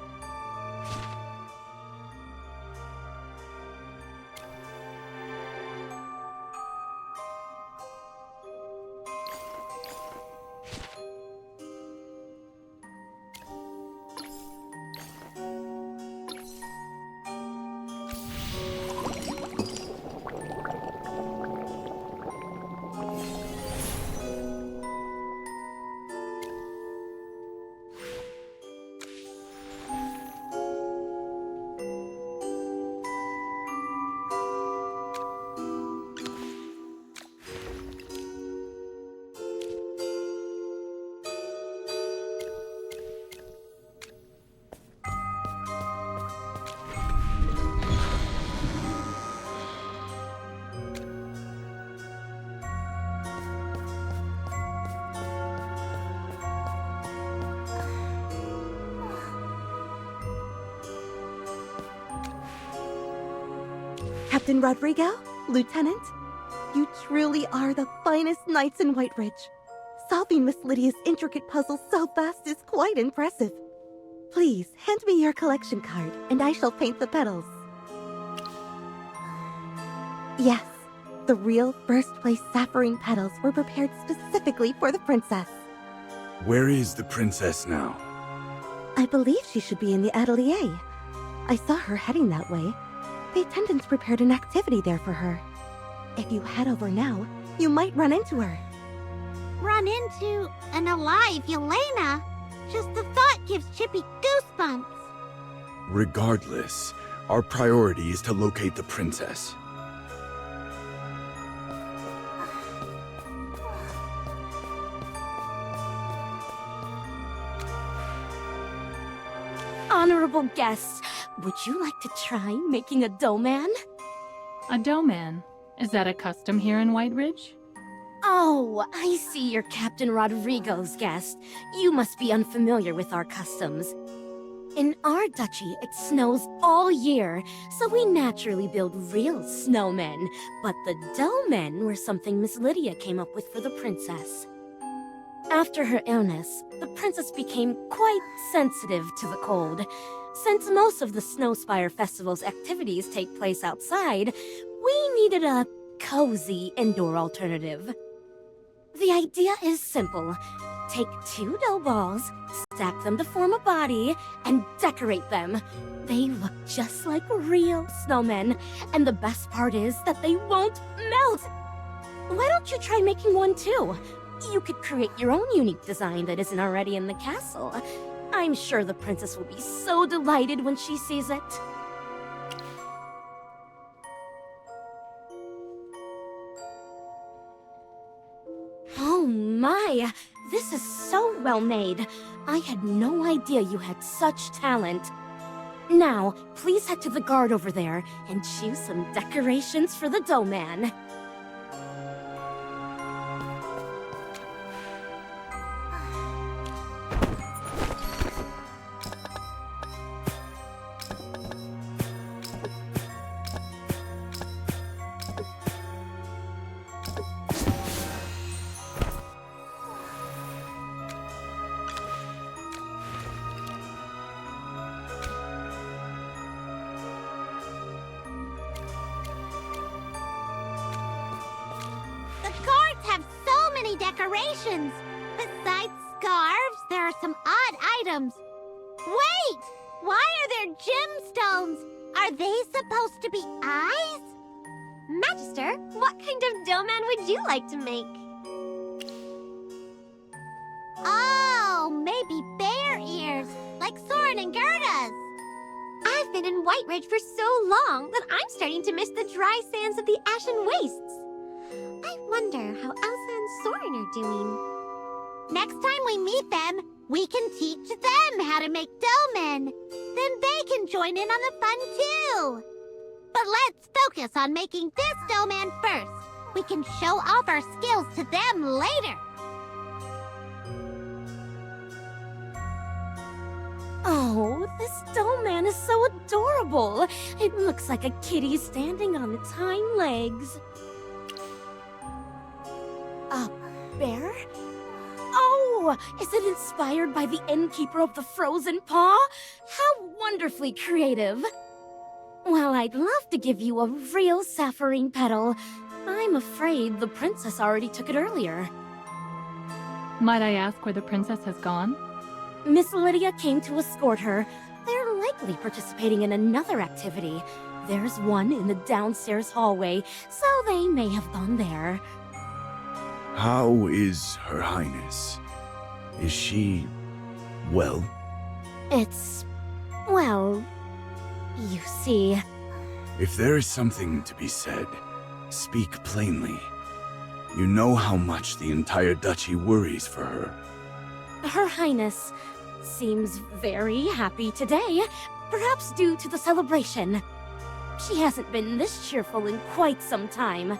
S9: Captain Rodrigo, Lieutenant, you truly are the finest knights in Whiteridge. Solving Miss Lydia's intricate puzzles so fast is quite impressive. Please, hand me your collection card, and I shall paint the petals. Yes, the real first-place sapphire petals were prepared specifically for the princess.
S3: Where is the princess now?
S9: I believe she should be in the atelier. I saw her heading that way. The attendants prepared an activity there for her. If you head over now, you might run into her.
S2: Run into an alive Yelena? Just the thought gives Chippy goosebumps.
S3: Regardless, our priority is to locate the princess.
S11: Honorable guests, would you like to try making a doughman?
S4: A doughman? Is that a custom here in Whiteridge?
S11: Oh, I see you're Captain Rodrigo's guest. You must be unfamiliar with our customs. In our duchy, it snows all year, so we naturally build real snowmen. But the doughmen were something Miss Lydia came up with for the princess. After her illness, the princess became quite sensitive to the cold. Since most of the Snowspire Festival's activities take place outside, We needed a cozy indoor alternative. The idea is simple. Take 2 dough balls, stack them to form a body, and decorate them. They look just like real snowmen, and the best part is that they won't melt. Why don't you try making one too? You could create your own unique design that isn't already in the castle. I'm sure the princess will be so delighted when she sees it. Oh my! This is so well made. I had no idea you had such talent. Now, please head to the guard over there and choose some decorations for the dough man.
S2: Decorations. Besides scarves, there are some odd items. Wait! Why are there gemstones? Are they supposed to be eyes? Magister, what kind of dough man would you like to make? Oh, maybe bear ears, like Soren and Gerda's. I've been in White Ridge for so long that I'm starting to miss the dry sands of the Ashen Wastes. I wonder how Elsa and Soren are doing. Next time we meet them, we can teach them how to make doughmen. Then they can join in on the fun too. But let's focus on making this doughman first. We can show off our skills to them later.
S11: Oh, this doughman is so adorable. It looks like a kitty standing on its hind legs. A bear? Oh, is it inspired by the innkeeper of the Frozen Paw? How wonderfully creative. Well, I'd love to give you a real sapphire petal. I'm afraid the princess already took it earlier.
S4: Might I ask where the princess has gone?
S11: Miss Lydia came to escort her. They're likely participating in another activity. There's one in the downstairs hallway, so they may have gone there.
S3: How is Her Highness? Is she... well?
S11: Well, you see...
S3: If there is something to be said, speak plainly. You know how much the entire duchy worries for her.
S11: Her Highness seems very happy today, perhaps due to the celebration. She hasn't been this cheerful in quite some time.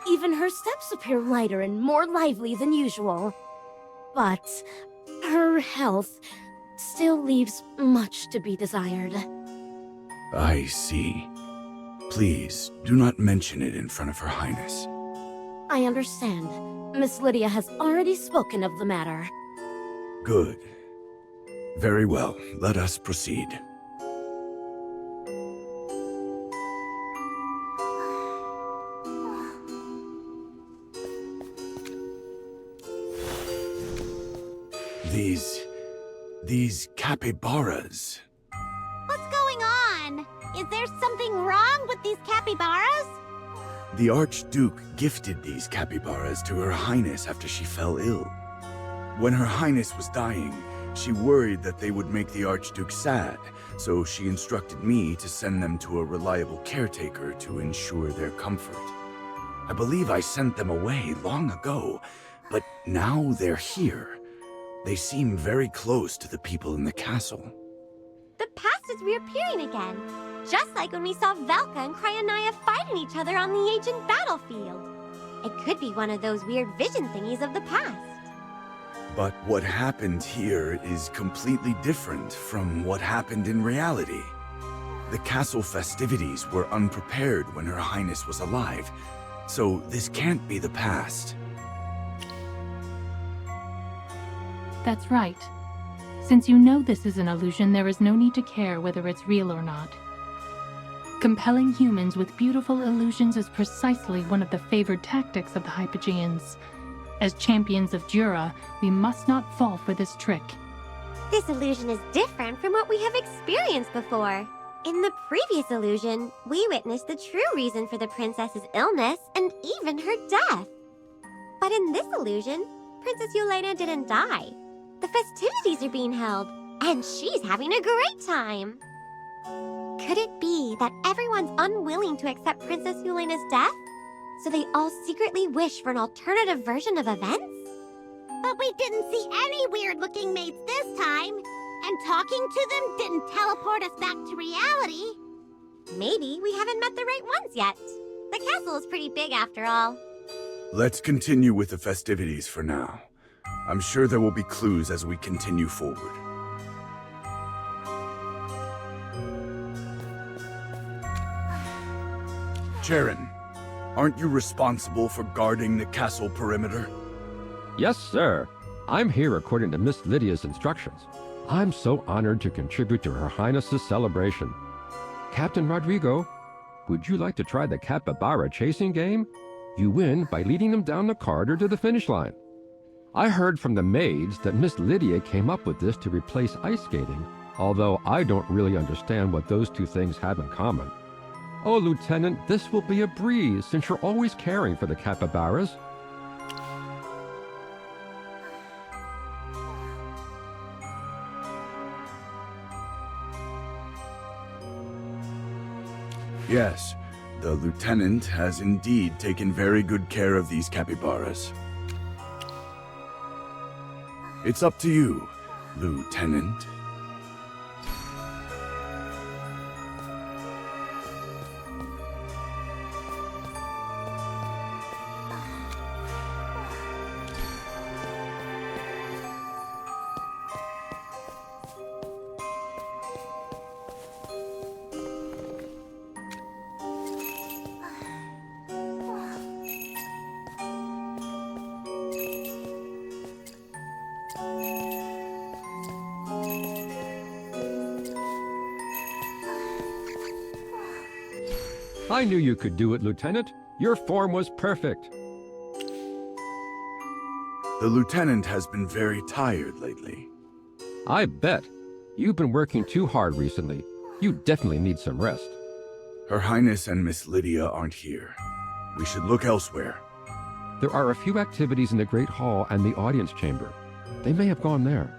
S11: Even her steps appear lighter and more lively than usual. But her health still leaves much to be desired.
S3: I see. Please, do not mention it in front of Her Highness.
S11: I understand. Miss Lydia has already spoken of the matter.
S3: Good. Very well, let us proceed. These capybaras.
S2: What's going on? Is there something wrong with these capybaras?
S3: The Archduke gifted these capybaras to Her Highness after she fell ill. When Her Highness was dying, she worried that they would make the Archduke sad, so she instructed me to send them to a reliable caretaker to ensure their comfort. I believe I sent them away long ago, but now they're here. They seem very close to the people in the castle.
S2: The past is reappearing again, just like when we saw Velka and Cryonia fighting each other on the ancient battlefield. It could be one of those weird vision thingies of the past.
S3: But what happened here is completely different from what happened in reality. The castle festivities were unprepared when Her Highness was alive, so this can't be the past.
S4: That's right. Since you know this is an illusion, there is no need to care whether it's real or not. Compelling humans with beautiful illusions is precisely one of the favored tactics of the Hypogeans. As champions of Jura, we must not fall for this trick.
S2: This illusion is different from what we have experienced before. In the previous illusion, we witnessed the true reason for the princess's illness and even her death. But in this illusion, Princess Yelena didn't die. The festivities are being held, and she's having a great time. Could it be that everyone's unwilling to accept Princess Yelena's death? So they all secretly wish for an alternative version of events?
S12: But we didn't see any weird-looking maids this time, and talking to them didn't teleport us back to reality.
S2: Maybe we haven't met the right ones yet. The castle is pretty big after all.
S3: Let's continue with the festivities for now. I'm sure there will be clues as we continue forward. Charon, aren't you responsible for guarding the castle perimeter?
S1: Yes, sir. I'm here according to Miss Lydia's instructions. I'm so honored to contribute to Her Highness's celebration. Captain Rodrigo, would you like to try the capybara chasing game? You win by leading them down the corridor to the finish line. I heard from the maids that Miss Lydia came up with this to replace ice skating, although I don't really understand what those two things have in common. Oh, Lieutenant, this will be a breeze since you're always caring for the capybaras.
S3: Yes, the lieutenant has indeed taken very good care of these capybaras. It's up to you, Lieutenant.
S1: I knew you could do it, Lieutenant. Your form was perfect.
S3: The lieutenant has been very tired lately.
S1: I bet. You've been working too hard recently. You definitely need some rest.
S3: Her Highness and Miss Lydia aren't here. We should look elsewhere.
S1: There are a few activities in the Great Hall and the audience chamber. They may have gone there.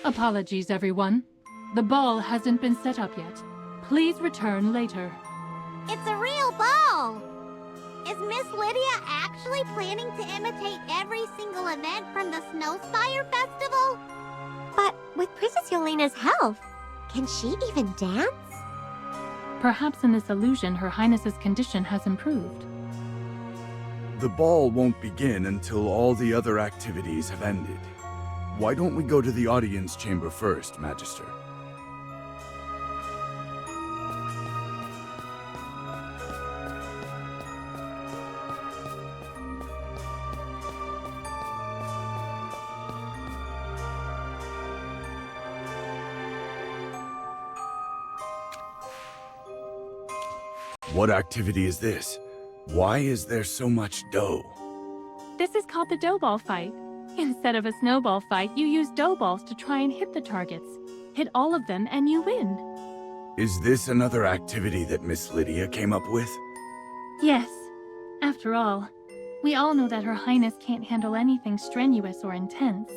S4: Apologies, everyone. The ball hasn't been set up yet. Please return later.
S12: It's a real ball! Is Miss Lydia actually planning to imitate every single event from the Snowspire Festival?
S2: But with Princess Yelena's health, can she even dance?
S4: Perhaps in this illusion, Her Highness's condition has improved.
S3: The ball won't begin until all the other activities have ended. Why don't we go to the audience chamber first, Magister? What activity is this? Why is there so much dough?
S4: This is called the dough ball fight. Instead of a snowball fight, you use dough balls to try and hit the targets. Hit all of them and you win.
S3: Is this another activity that Miss Lydia came up with?
S4: Yes. After all, we all know that Her Highness can't handle anything strenuous or intense.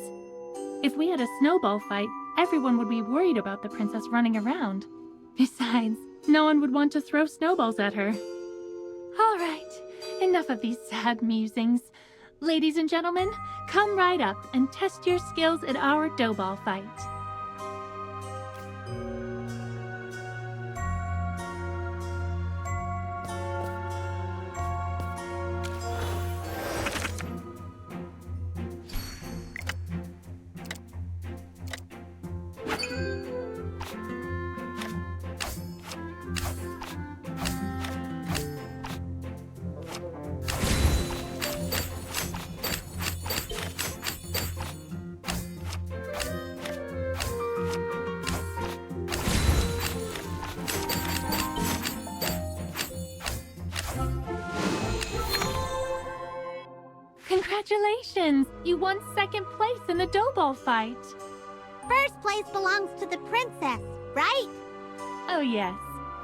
S4: If we had a snowball fight, everyone would be worried about the princess running around. Besides, no one would want to throw snowballs at her. All right, enough of these sad musings. Ladies and gentlemen, come right up and test your skills at our dough ball fight. Congratulations! You won second place in the dough ball fight.
S12: First place belongs to the princess, right?
S4: Oh yes.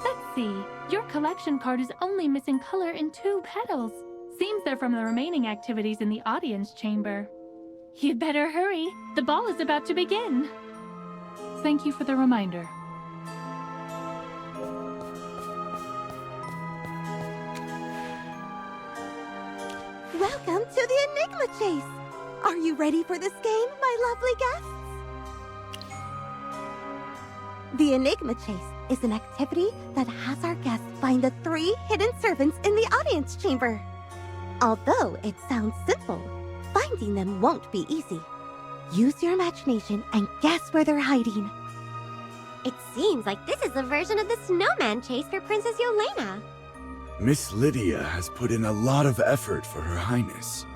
S4: Let's see. Your collection card is only missing color in 2 petals. Seems they're from the remaining activities in the audience chamber. You'd better hurry. The ball is about to begin. Thank you for the reminder.
S9: Welcome to the Enigma Chase! Are you ready for this game, my lovely guests? The Enigma Chase is an activity that has our guests find the 3 hidden servants in the audience chamber. Although it sounds simple, finding them won't be easy. Use your imagination and guess where they're hiding.
S2: It seems like this is a version of the snowman chase for Princess Yelena.
S3: Miss Lydia has put in a lot of effort for Her Highness.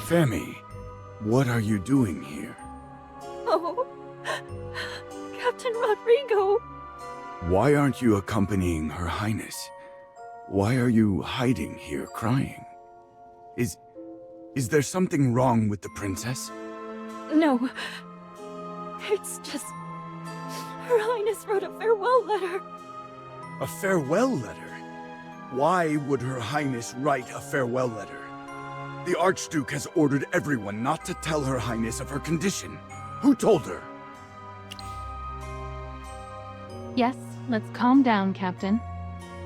S3: Femi, what are you doing here?
S13: Oh, Captain Rodrigo.
S3: Why aren't you accompanying Her Highness? Why are you hiding here crying? Is there something wrong with the princess?
S13: No, it's just Her Highness wrote a farewell letter.
S3: A farewell letter? Why would Her Highness write a farewell letter? The Archduke has ordered everyone not to tell Her Highness of her condition. Who told her?
S4: Yes, let's calm down, Captain.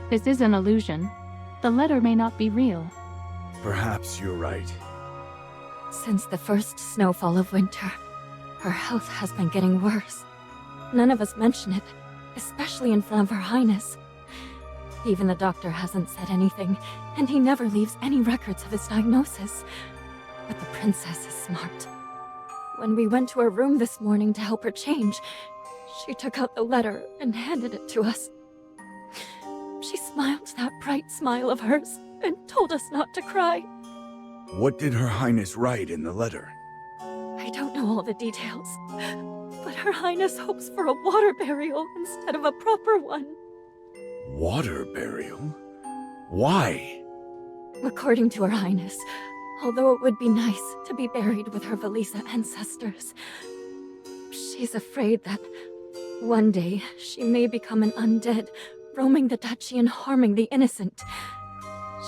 S4: This is an illusion. The letter may not be real.
S3: Perhaps you're right.
S13: Since the first snowfall of winter, her health has been getting worse. None of us mention it, especially in front of Her Highness. Even the doctor hasn't said anything, and he never leaves any records of his diagnosis. But the princess is smart. When we went to her room this morning to help her change, she took out the letter and handed it to us. She smiled that bright smile of hers and told us not to cry.
S3: What did Her Highness write in the letter?
S13: I don't know all the details, but Her Highness hopes for a water burial instead of a proper one.
S3: Water burial? Why?
S13: According to Her Highness, although it would be nice to be buried with her Valisa ancestors, she's afraid that one day she may become an undead, roaming the duchy and harming the innocent.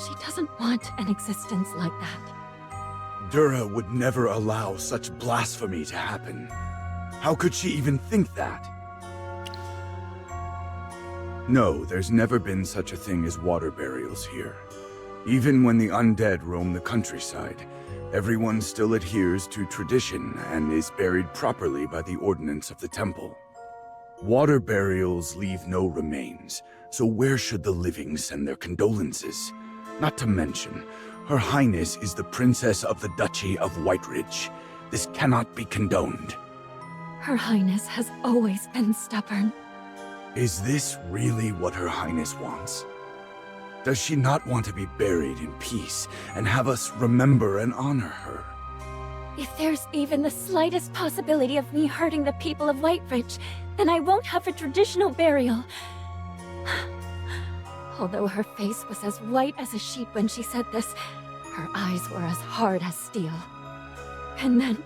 S13: She doesn't want an existence like that.
S3: Dura would never allow such blasphemy to happen. How could she even think that? No, there's never been such a thing as water burials here. Even when the undead roam the countryside, everyone still adheres to tradition and is buried properly by the ordinance of the temple. Water burials leave no remains, so where should the living send their condolences? Not to mention, Her Highness is the Princess of the Duchy of Whiteridge. This cannot be condoned.
S13: Her Highness has always been stubborn.
S3: Is this really what Her Highness wants? Does she not want to be buried in peace and have us remember and honor her?
S13: If there's even the slightest possibility of me hurting the people of Whiteridge, then I won't have a traditional burial. Although her face was as white as a sheet when she said this, her eyes were as hard as steel. And then,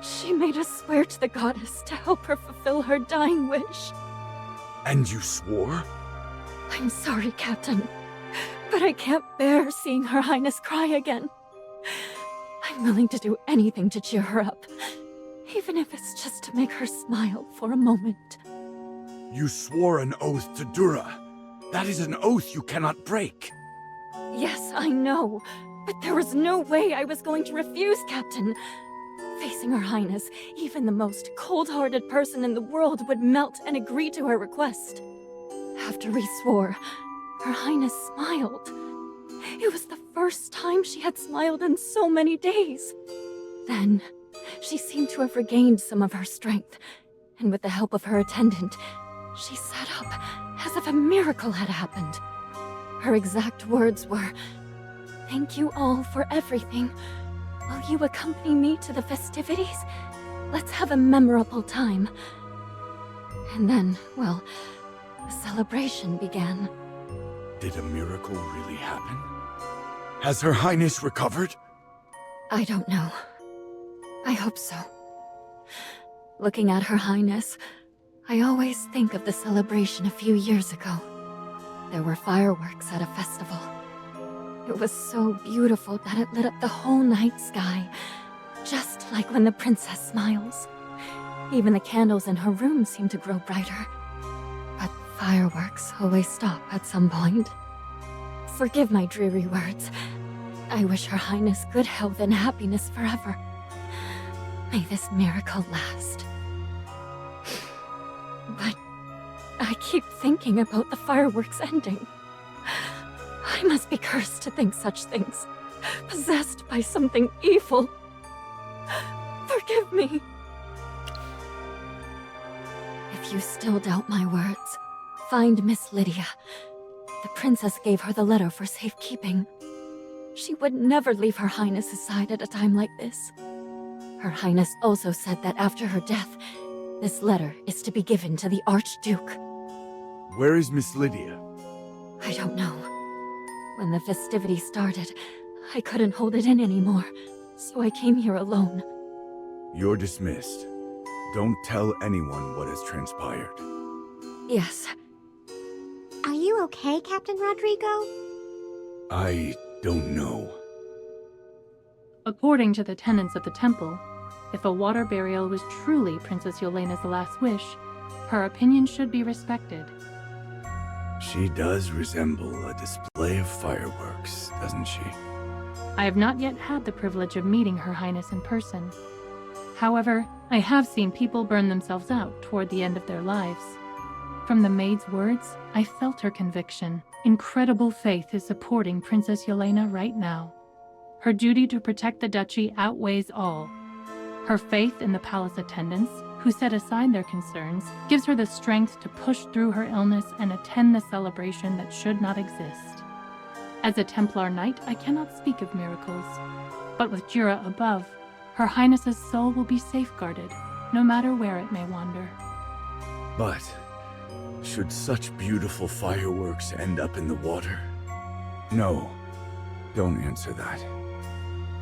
S13: she made us swear to the goddess to help her fulfill her dying wish.
S3: And you swore?
S13: I'm sorry, Captain, but I can't bear seeing Her Highness cry again. I'm willing to do anything to cheer her up, even if it's just to make her smile for a moment.
S3: You swore an oath to Dura. That is an oath you cannot break.
S13: Yes, I know, but there was no way I was going to refuse, Captain. Facing Her Highness, even the most cold-hearted person in the world would melt and agree to her request. After we swore, Her Highness smiled. It was the first time she had smiled in so many days. Then, she seemed to have regained some of her strength, and with the help of her attendant, she sat up as if a miracle had happened. Her exact words were, "Thank you all for everything. Will you accompany me to the festivities? Let's have a memorable time." And then, well, the celebration began.
S3: Did a miracle really happen? Has Her Highness recovered?
S13: I don't know. I hope so. Looking at Her Highness, I always think of the celebration a few years ago. There were fireworks at a festival. It was so beautiful that it lit up the whole night sky, just like when the princess smiles. Even the candles in her room seemed to grow brighter. But fireworks always stop at some point. Forgive my dreary words. I wish Her Highness good health and happiness forever. May this miracle last. But I keep thinking about the fireworks ending. I must be cursed to think such things, possessed by something evil. Forgive me. If you still doubt my words, find Miss Lydia. The princess gave her the letter for safekeeping. She would never leave Her Highness's side at a time like this. Her Highness also said that after her death, this letter is to be given to the Archduke.
S3: Where is Miss Lydia?
S13: I don't know. When the festivities started, I couldn't hold it in anymore, so I came here alone.
S3: You're dismissed. Don't tell anyone what has transpired.
S13: Yes.
S2: Are you okay, Captain Rodrigo?
S3: I don't know.
S4: According to the tenets of the temple, if a water burial was truly Princess Yelena's last wish, her opinion should be respected.
S3: She does resemble a display of fireworks, doesn't she?
S4: I have not yet had the privilege of meeting Her Highness in person. However, I have seen people burn themselves out toward the end of their lives. From the maid's words, I felt her conviction. Incredible faith is supporting Princess Yelena right now. Her duty to protect the duchy outweighs all. Her faith in the palace attendants, who set aside their concerns, gives her the strength to push through her illness and attend the celebration that should not exist. As a Templar knight, I cannot speak of miracles, but with Jura above, Her Highness's soul will be safeguarded, no matter where it may wander.
S3: But should such beautiful fireworks end up in the water? No, don't answer that.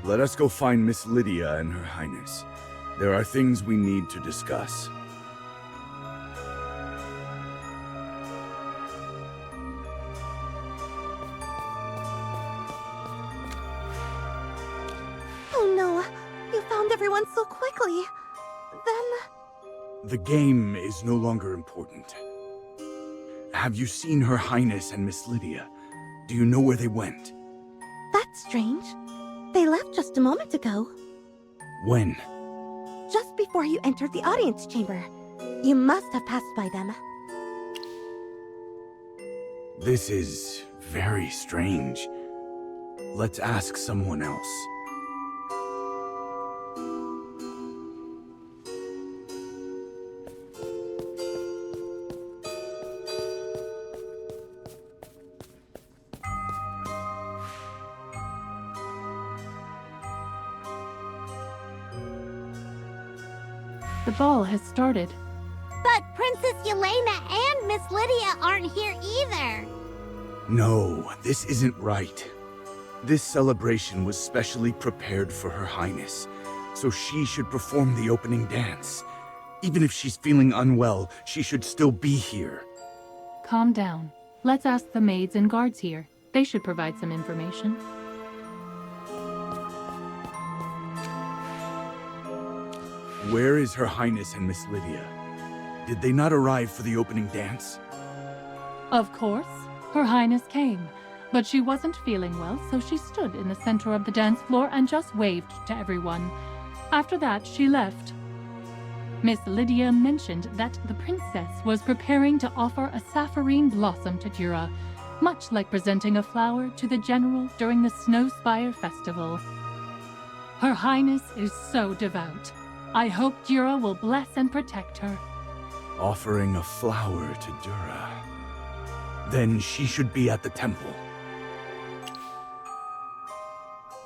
S3: Let us go find Miss Lydia and Her Highness. There are things we need to discuss.
S9: Oh no, you found everyone so quickly. Then...
S3: The game is no longer important. Have you seen Her Highness and Miss Lydia? Do you know where they went?
S9: That's strange. They left just a moment ago.
S3: When?
S9: Just before you entered the audience chamber. You must have passed by them.
S3: This is very strange. Let's ask someone else.
S4: The ball has started.
S12: But Princess Yelena and Miss Lydia aren't here either.
S3: No, this isn't right. This celebration was specially prepared for Her Highness, so she should perform the opening dance. Even if she's feeling unwell, she should still be here.
S4: Calm down. Let's ask the maids and guards here. They should provide some information.
S3: Where is Her Highness and Miss Lydia? Did they not arrive for the opening dance?
S4: Of course, Her Highness came, but she wasn't feeling well, so she stood in the center of the dance floor and just waved to everyone. After that, she left. Miss Lydia mentioned that the princess was preparing to offer a sapphirine blossom to Jura, much like presenting a flower to the general during the Snowspire festival. Her Highness is so devout. I hope Jura will bless and protect her.
S3: Offering a flower to Dura. Then she should be at the temple.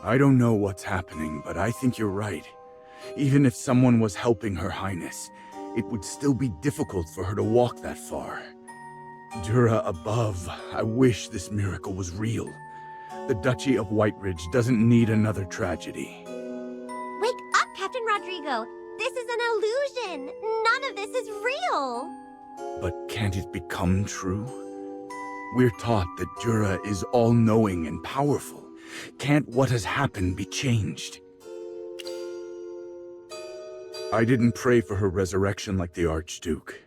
S3: I don't know what's happening, but I think you're right. Even if someone was helping Her Highness, it would still be difficult for her to walk that far. Dura above, I wish this miracle was real. The Duchy of Whiteridge doesn't need another tragedy.
S2: Wake up, Captain Rodrigo! This is an illusion! None of this is real!
S3: But can't it become true? We're taught that Dura is all-knowing and powerful. Can't what has happened be changed? I didn't pray for her resurrection like the Archduke,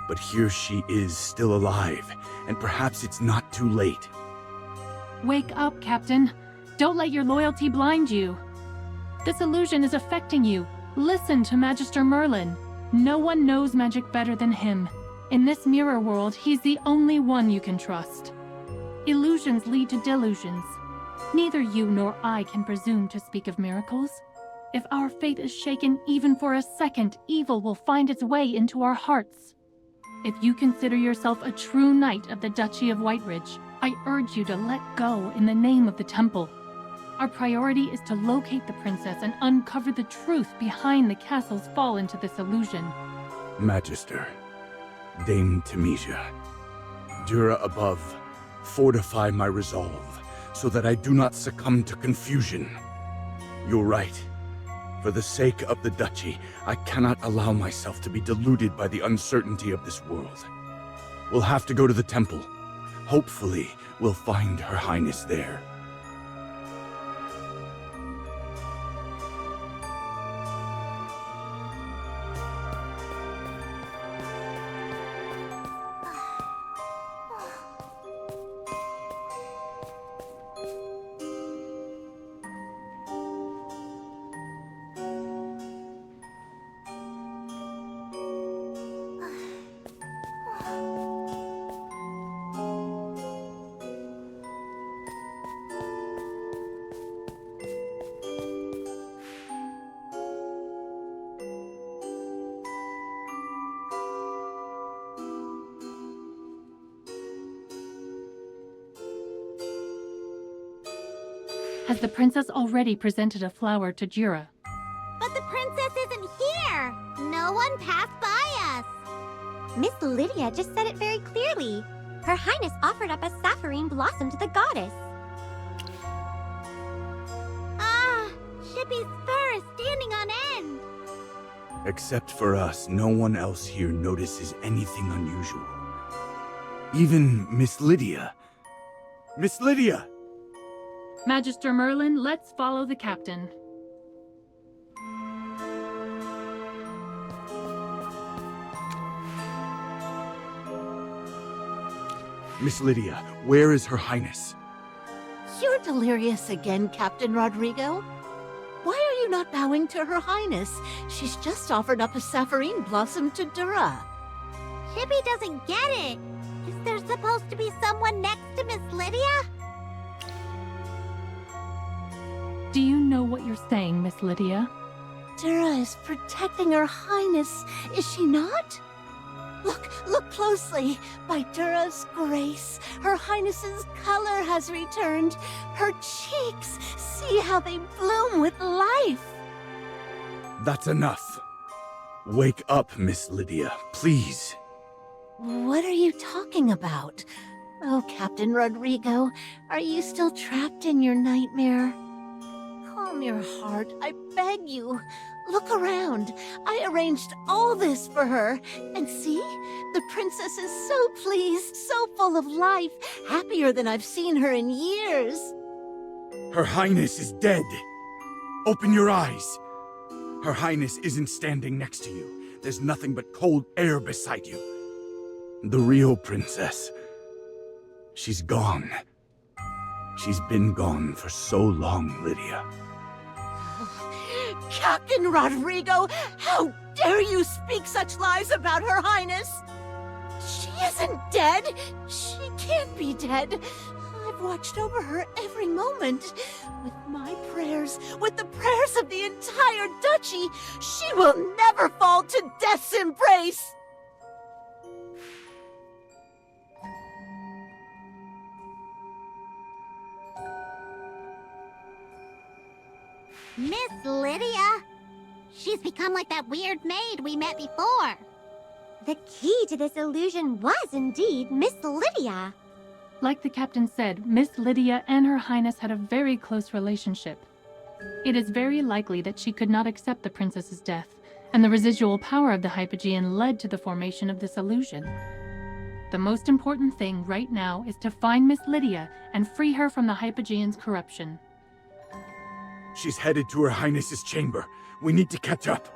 S3: but here she is still alive, and perhaps it's not too late.
S4: Wake up, Captain. Don't let your loyalty blind you. This illusion is affecting you. Listen to Magister Merlin. No one knows magic better than him. In this mirror world, he's the only one you can trust. Illusions lead to delusions. Neither you nor I can presume to speak of miracles. If our faith is shaken even for a second, evil will find its way into our hearts. If you consider yourself a true knight of the Duchy of Whiteridge, I urge you to let go in the name of the temple. Our priority is to locate the princess and uncover the truth behind the castle's fall into this illusion.
S3: Magister, Dame Temesia, Dura above, fortify my resolve, so that I do not succumb to confusion. You're right. For the sake of the Duchy, I cannot allow myself to be deluded by the uncertainty of this world. We'll have to go to the temple. Hopefully, we'll find Her Highness there.
S4: Has the princess already presented a flower to Jura?
S12: But the princess isn't here! No one passed by us!
S2: Miss Lydia just said it very clearly. Her Highness offered up a sapphirine blossom to the goddess.
S12: Ah, Shippy's fur is standing on end!
S3: Except for us, no one else here notices anything unusual. Even Miss Lydia. Miss Lydia!
S4: Magister Merlin, let's follow the captain.
S3: Miss Lydia, where is Her Highness?
S10: You're delirious again, Captain Rodrigo. Why are you not bowing to Her Highness? She's just offered up a sapphirine blossom to Dura.
S12: Shippy doesn't get it! Is there supposed to be someone next to Miss Lydia?
S4: Do you know what you're saying, Miss Lydia?
S10: Dura is protecting Her Highness, is she not? Look closely. By Dura's grace, Her Highness's color has returned. Her cheeks, see how they bloom with life.
S3: That's enough. Wake up, Miss Lydia, please.
S10: What are you talking about? Oh, Captain Rodrigo, are you still trapped in your nightmare? Calm your heart, I beg you. Look around. I arranged all this for her. And see? The princess is so pleased, so full of life, happier than I've seen her in years.
S3: Her Highness is dead. Open your eyes. Her Highness isn't standing next to you. There's nothing but cold air beside you. The real princess. She's gone. She's been gone for so long, Lydia.
S10: Captain Rodrigo, how dare you speak such lies about Her Highness? She isn't dead. She can't be dead. I've watched over her every moment. With my prayers, with the prayers of the entire duchy, she will never fall to death's embrace.
S12: Miss Lydia! She's become like that weird maid we met before.
S2: The key to this illusion was indeed Miss Lydia.
S4: Like the captain said, Miss Lydia and Her Highness had a very close relationship. It is very likely that she could not accept the princess's death, and the residual power of the Hypogean led to the formation of this illusion. The most important thing right now is to find Miss Lydia and free her from the Hypogean's corruption.
S3: She's headed to Her Highness's chamber. We need to catch up.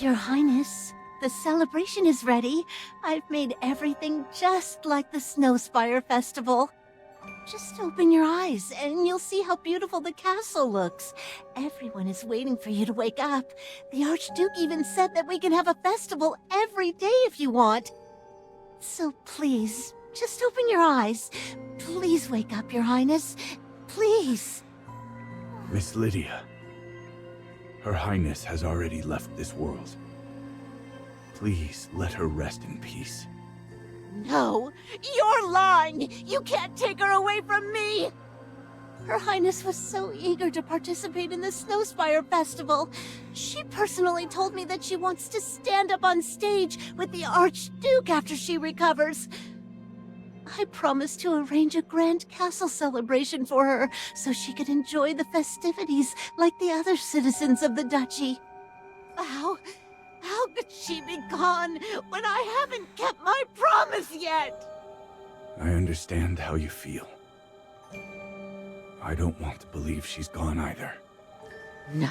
S10: Your Highness, the celebration is ready. I've made everything just like the Snowspire Festival. Just open your eyes and you'll see how beautiful the castle looks. Everyone is waiting for you to wake up. The Archduke even said that we can have a festival every day if you want. So please, just open your eyes. Please wake up, Your Highness. Please.
S3: Miss Lydia. Her Highness has already left this world. Please let her rest in peace.
S10: No, you're lying! You can't take her away from me! Her Highness was so eager to participate in the Snowspire Festival. She personally told me that she wants to stand up on stage with the Archduke after she recovers. I promised to arrange a grand castle celebration for her so she could enjoy the festivities like the other citizens of the duchy. How could she be gone when I haven't kept my promise yet?
S3: I understand how you feel. I don't want to believe she's gone either.
S10: No,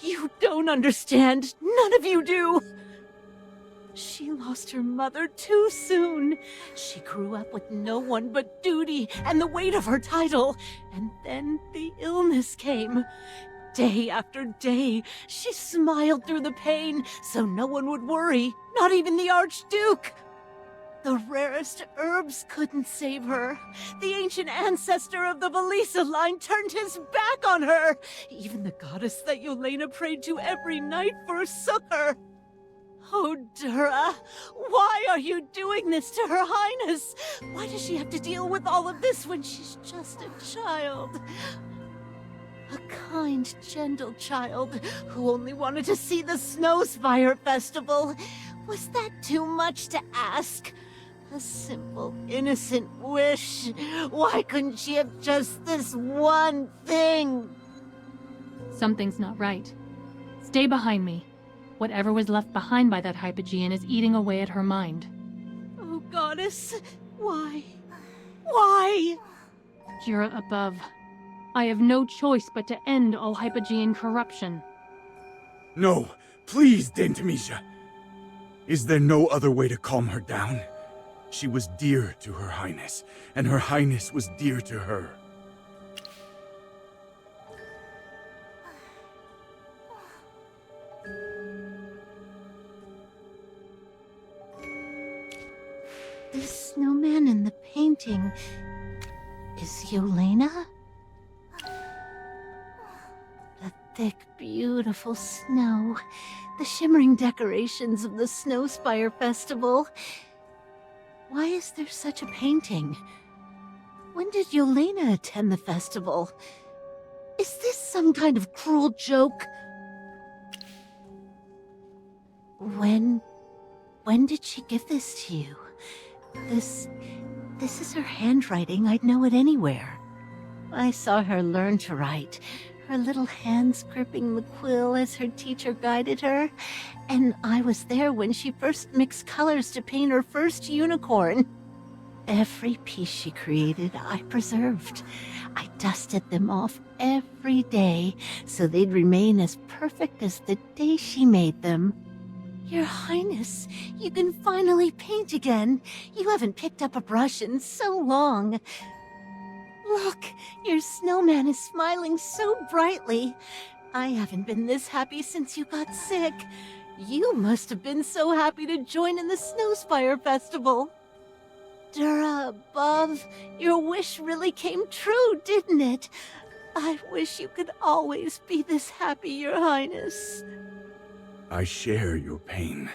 S10: you don't understand. None of you do. She lost her mother too soon. She grew up with no one but duty and the weight of her title. And then the illness came. Day after day, she smiled through the pain so no one would worry, not even the Archduke. The rarest herbs couldn't save her. The ancient ancestor of the Valisa line turned his back on her. Even the goddess that Yelena prayed to every night forsook her. Oh, Dura, why are you doing this to Her Highness? Why does she have to deal with all of this when she's just a child? A kind, gentle child who only wanted to see the Snowspire Festival. Was that too much to ask? A simple, innocent wish. Why couldn't she have just this one thing?
S4: Something's not right. Stay behind me. Whatever was left behind by that Hypogean is eating away at her mind.
S10: Oh, Goddess, why? Why?
S4: Jura above. I have no choice but to end all Hypogean corruption.
S3: No, please, Dame Tamisha. Is there no other way to calm her down? She was dear to Her Highness, and Her Highness was dear to her.
S10: The snowman in the painting is Yelena? The thick, beautiful snow, the shimmering decorations of the Snowspire Festival. Why is there such a painting? When did Yelena attend the festival? Is this some kind of cruel joke? When did she give this to you? This is her handwriting. I'd know it anywhere. I saw her learn to write, her little hands gripping the quill as her teacher guided her, and I was there when she first mixed colors to paint her first unicorn. Every piece she created, I preserved. I dusted them off every day so they'd remain as perfect as the day she made them. Your Highness, you can finally paint again. You haven't picked up a brush in so long. Look, your snowman is smiling so brightly. I haven't been this happy since you got sick. You must have been so happy to join in the Snowspire Festival. Dura above, your wish really came true, didn't it? I wish you could always be this happy, Your Highness.
S3: I share your pain.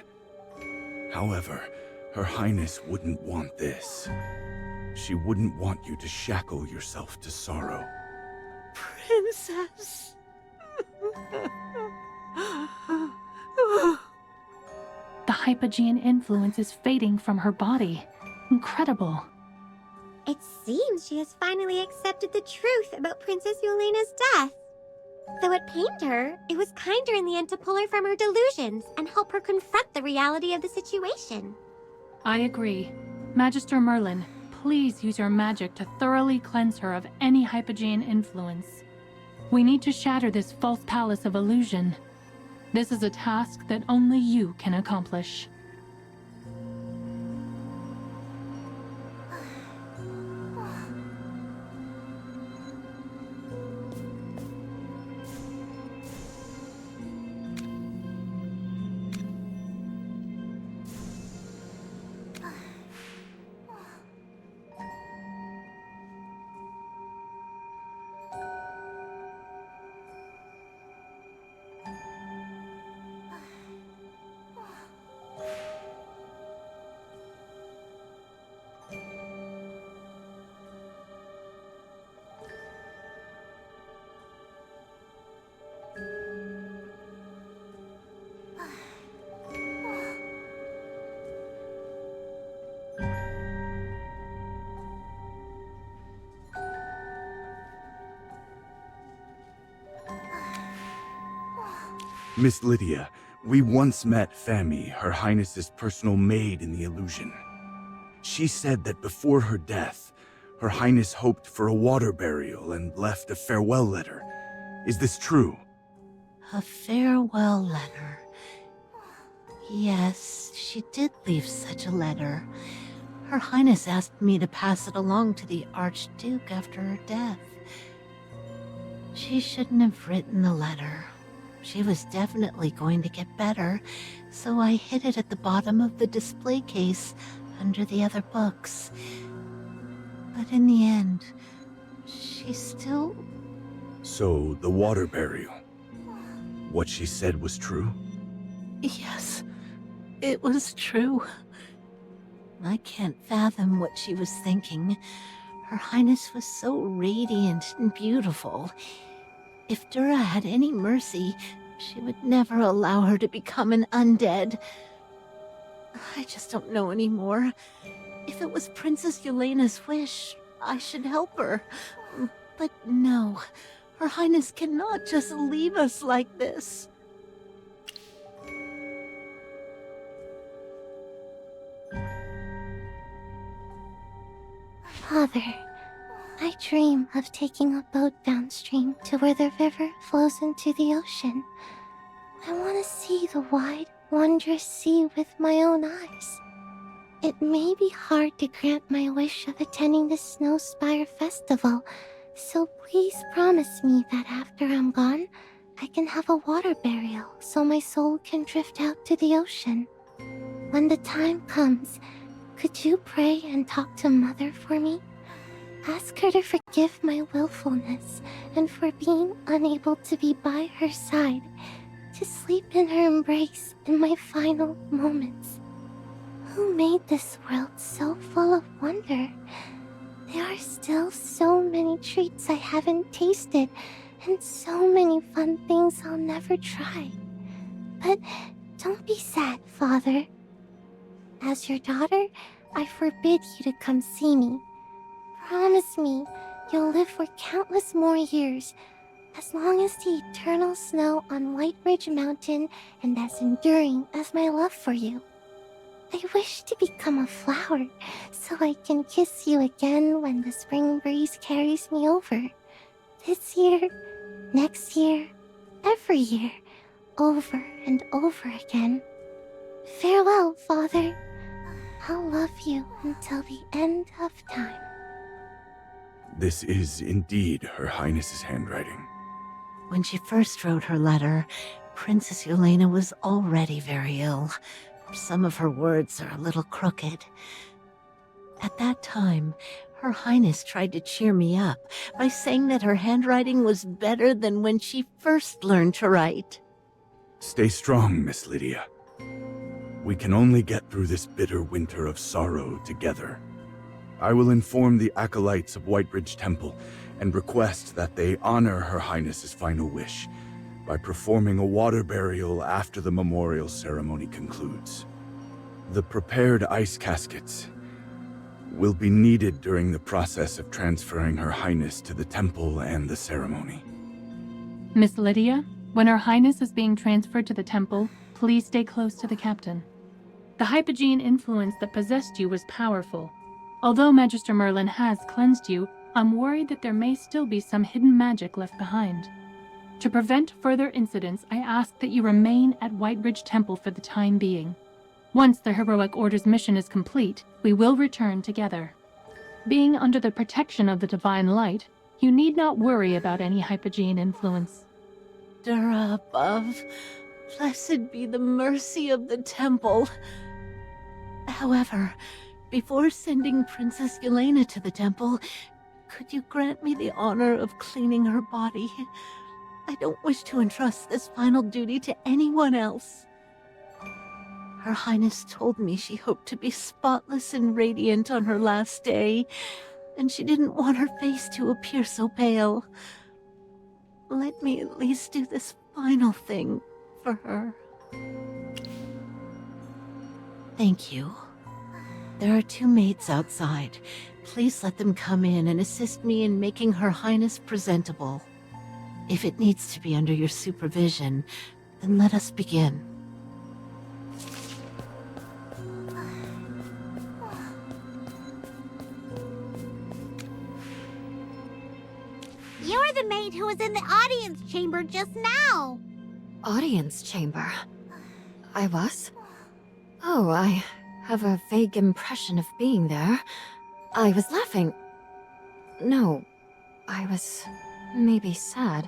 S3: However, Her Highness wouldn't want this. She wouldn't want you to shackle yourself to sorrow.
S10: Princess.
S4: The Hypogean influence is fading from her body. Incredible.
S2: It seems she has finally accepted the truth about Princess Yelena's death. Though it pained her, it was kinder in the end to pull her from her delusions and help her confront the reality of the situation.
S4: I agree. Magister Merlin, please use your magic to thoroughly cleanse her of any Hypogean influence. We need to shatter this false palace of illusion. This is a task that only you can accomplish.
S3: Miss Lydia, we once met Fami, Her Highness's personal maid in the illusion. She said that before her death, Her Highness hoped for a water burial and left a farewell letter. Is this true?
S10: A farewell letter. Yes, she did leave such a letter. Her Highness asked me to pass it along to the Archduke after her death. She shouldn't have written the letter. She was definitely going to get better, so I hid it at the bottom of the display case under the other books. But in the end, she still...
S3: So, the water burial. What she said was true?
S10: Yes, it was true. I can't fathom what she was thinking. Her Highness was so radiant and beautiful. If Dura had any mercy, she would never allow her to become an undead. I just don't know anymore. If it was Princess Yelena's wish, I should help her. But no, Her Highness cannot just leave us like this.
S2: Father, I dream of taking a boat downstream to where the river flows into the ocean. I want to see the wide, wondrous sea with my own eyes. It may be hard to grant my wish of attending the Snowspire Festival, so please promise me that after I'm gone, I can have a water burial so my soul can drift out to the ocean. When the time comes, could you pray and talk to Mother for me? Ask her to forgive my willfulness and for being unable to be by her side, to sleep in her embrace in my final moments. Who made this world so full of wonder? There are still so many treats I haven't tasted, and so many fun things I'll never try. But don't be sad, Father. As your daughter, I forbid you to come see me. Promise me you'll live for countless more years, as long as the eternal snow on White Ridge Mountain and as enduring as my love for you. I wish to become a flower, so I can kiss you again when the spring breeze carries me over. This year, next year, every year, over and over again. Farewell, Father. I'll love you until the end of time.
S3: This is indeed Her Highness's handwriting.
S10: When she first wrote her letter, Princess Yelena was already very ill. Some of her words are a little crooked. At that time, Her Highness tried to cheer me up by saying that her handwriting was better than when she first learned to write.
S3: Stay strong, Miss Lydia. We can only get through this bitter winter of sorrow together. I will inform the acolytes of Whiteridge Temple and request that they honor Her Highness's final wish by performing a water burial after the memorial ceremony concludes. The prepared ice caskets will be needed during the process of transferring Her Highness to the temple and the ceremony.
S4: Miss Lydia, when Her Highness is being transferred to the temple, please stay close to the captain. The hypogean influence that possessed you was powerful. Although Magister Merlin has cleansed you, I'm worried that there may still be some hidden magic left behind. To prevent further incidents, I ask that you remain at Whiteridge Temple for the time being. Once the Heroic Order's mission is complete, we will return together. Being under the protection of the Divine Light, you need not worry about any hypogean influence.
S10: Dura above, blessed be the mercy of the temple. However, before sending Princess Yelena to the temple, could you grant me the honor of cleaning her body? I don't wish to entrust this final duty to anyone else. Her Highness told me she hoped to be spotless and radiant on her last day, and she didn't want her face to appear so pale. Let me at least do this final thing for her. Thank you. There are 2 maids outside. Please let them come in and assist me in making Her Highness presentable. If it needs to be under your supervision, then let us begin.
S12: You're the maid who was in the audience chamber just now.
S13: Audience chamber? I was? Oh, I have a vague impression of being there. I was laughing. No, I was maybe sad.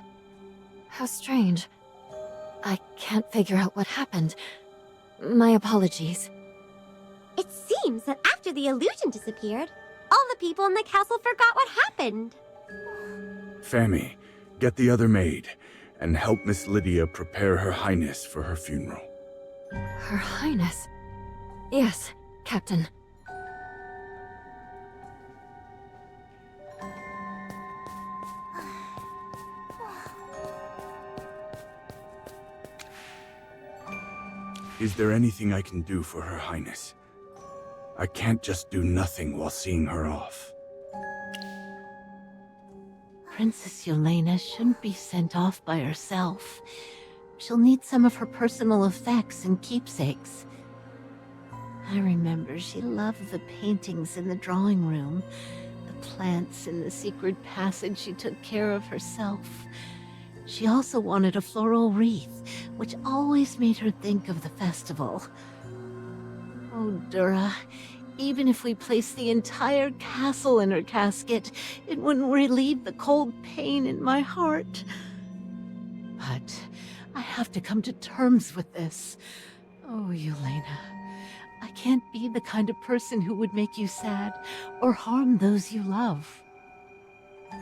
S13: How strange. I can't figure out what happened. My apologies.
S2: It seems that after the illusion disappeared, all the people in the castle forgot what happened.
S3: Fammy, get the other maid, and help Miss Lydia prepare Her Highness for her funeral.
S13: Her Highness? Yes, Captain.
S3: Is there anything I can do for Her Highness? I can't just do nothing while seeing her off.
S10: Princess Yelena shouldn't be sent off by herself. She'll need some of her personal effects and keepsakes. I remember she loved the paintings in the drawing room, the plants in the secret passage, she took care of herself. She also wanted a floral wreath, which always made her think of the festival. Oh, Dura, even if we placed the entire castle in her casket, it wouldn't relieve the cold pain in my heart. But I have to come to terms with this. Oh, Yelena, I can't be the kind of person who would make you sad or harm those you love.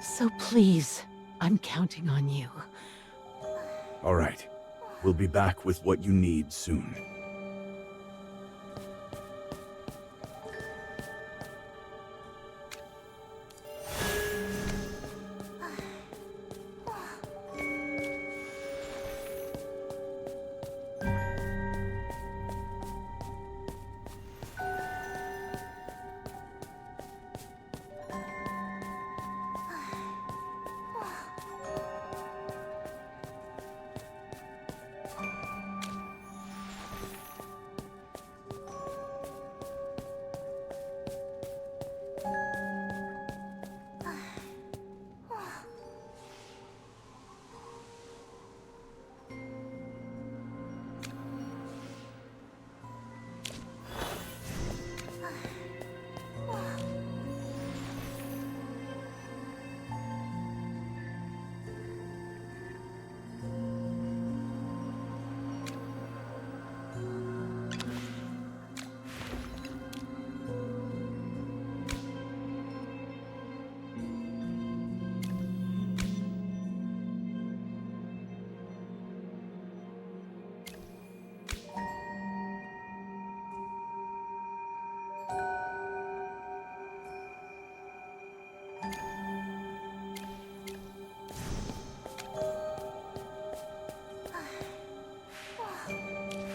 S10: So please, I'm counting on you.
S3: All right. We'll be back with what you need soon.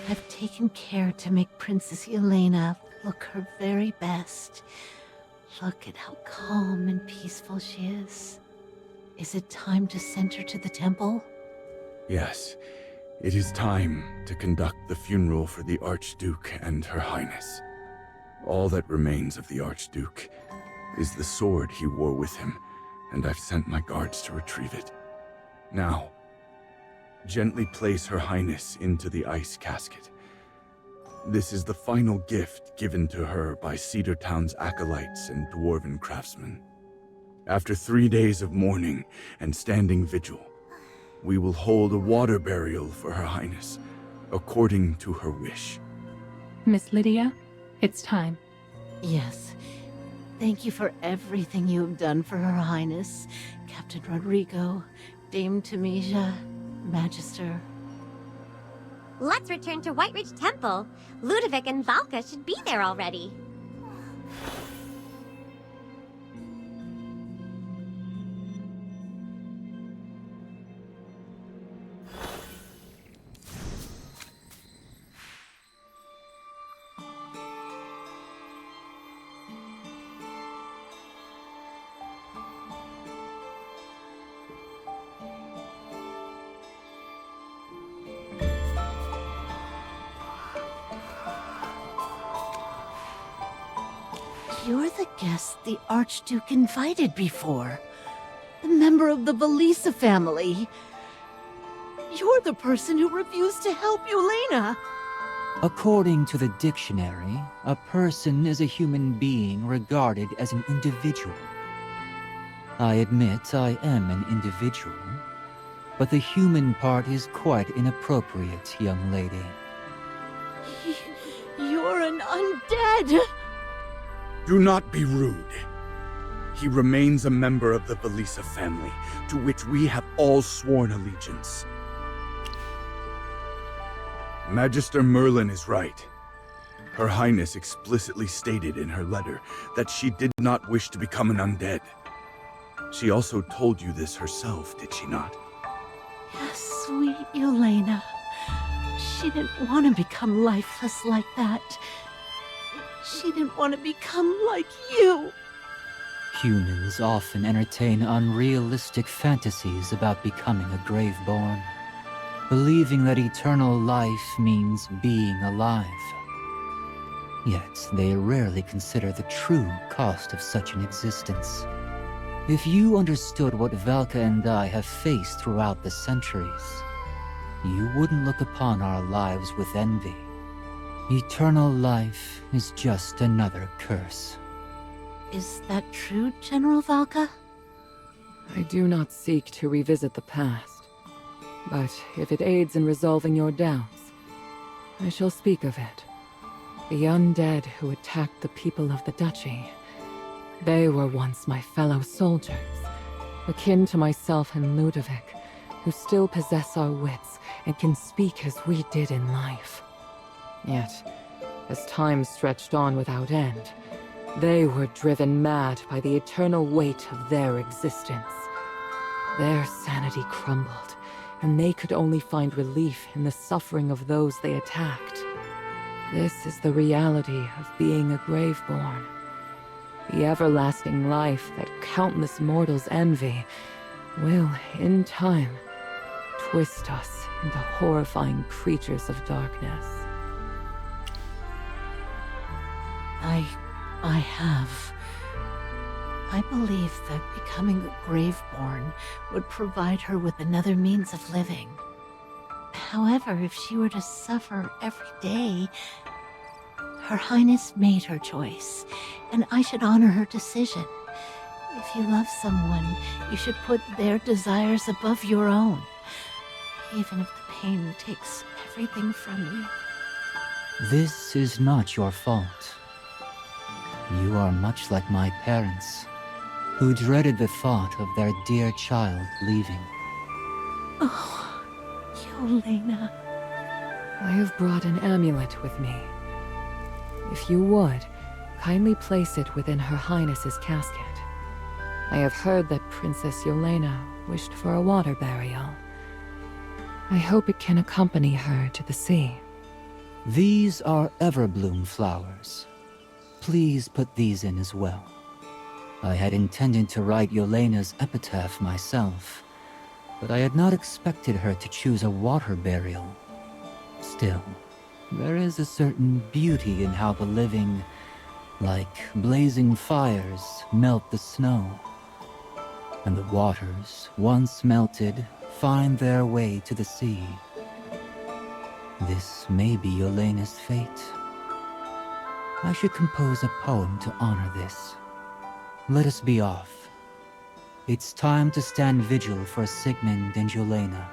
S10: I've taken care to make Princess Yelena look her very best. Look at how calm and peaceful she is. Is it time to send her to the temple?
S3: Yes, it is time to conduct the funeral for the Archduke and Her Highness. All that remains of the Archduke is the sword he wore with him, and I've sent my guards to retrieve it. Now, gently place Her Highness into the ice casket. This is the final gift given to her by Cedar Town's acolytes and dwarven craftsmen. After 3 days of mourning and standing vigil, we will hold a water burial for Her Highness, according to her wish.
S4: Miss Lydia, it's time.
S10: Yes. Thank you for everything you have done for Her Highness, Captain Rodrigo, Dame Tamesia, Magister.
S2: Let's return to Whiteridge Temple. Ludovic and Valka should be there already.
S10: You're the guest the Archduke invited before. The member of the Valisa family. You're the person who refused to help Yelena.
S7: According to the dictionary, a person is a human being regarded as an individual. I admit I am an individual, but the human part is quite inappropriate, young lady.
S10: You're an undead!
S3: Do not be rude. He remains a member of the Valisa family, to which we have all sworn allegiance. Magister Merlin is right. Her Highness explicitly stated in her letter that she did not wish to become an undead. She also told you this herself, did she not?
S10: Yes, sweet Yelena. She didn't want to become lifeless like that. She didn't want to become like you.
S7: Humans often entertain unrealistic fantasies about becoming a Graveborn, believing that eternal life means being alive. Yet they rarely consider the true cost of such an existence. If you understood what Valka and I have faced throughout the centuries, you wouldn't look upon our lives with envy. Eternal life is just another curse.
S10: Is that true, General Valka?
S8: I do not seek to revisit the past, but if it aids in resolving your doubts, I shall speak of it. The undead who attacked the people of the Duchy. They were once my fellow soldiers, akin to myself and Ludovic, who still possess our wits and can speak as we did in life. Yet, as time stretched on without end, they were driven mad by the eternal weight of their existence. Their sanity crumbled, and they could only find relief in the suffering of those they attacked. This is the reality of being a Graveborn. The everlasting life that countless mortals envy will, in time, twist us into horrifying creatures of darkness.
S10: I believe that becoming a Graveborn would provide her with another means of living. However, if she were to suffer every day, Her Highness made her choice, and I should honor her decision. If you love someone, you should put their desires above your own, even if the pain takes everything from you.
S7: This is not your fault. You are much like my parents, who dreaded the thought of their dear child leaving.
S10: Oh, Yelena.
S8: I have brought an amulet with me. If you would, kindly place it within Her Highness's casket. I have heard that Princess Yelena wished for a water burial. I hope it can accompany her to the sea.
S7: These are everbloom flowers. Please put these in as well. I had intended to write Yelena's epitaph myself, but I had not expected her to choose a water burial. Still, there is a certain beauty in how the living, like blazing fires, melt the snow, and the waters, once melted, find their way to the sea. This may be Yelena's fate. I should compose a poem to honor this. Let us be off. It's time to stand vigil for Sigmund and Yelena.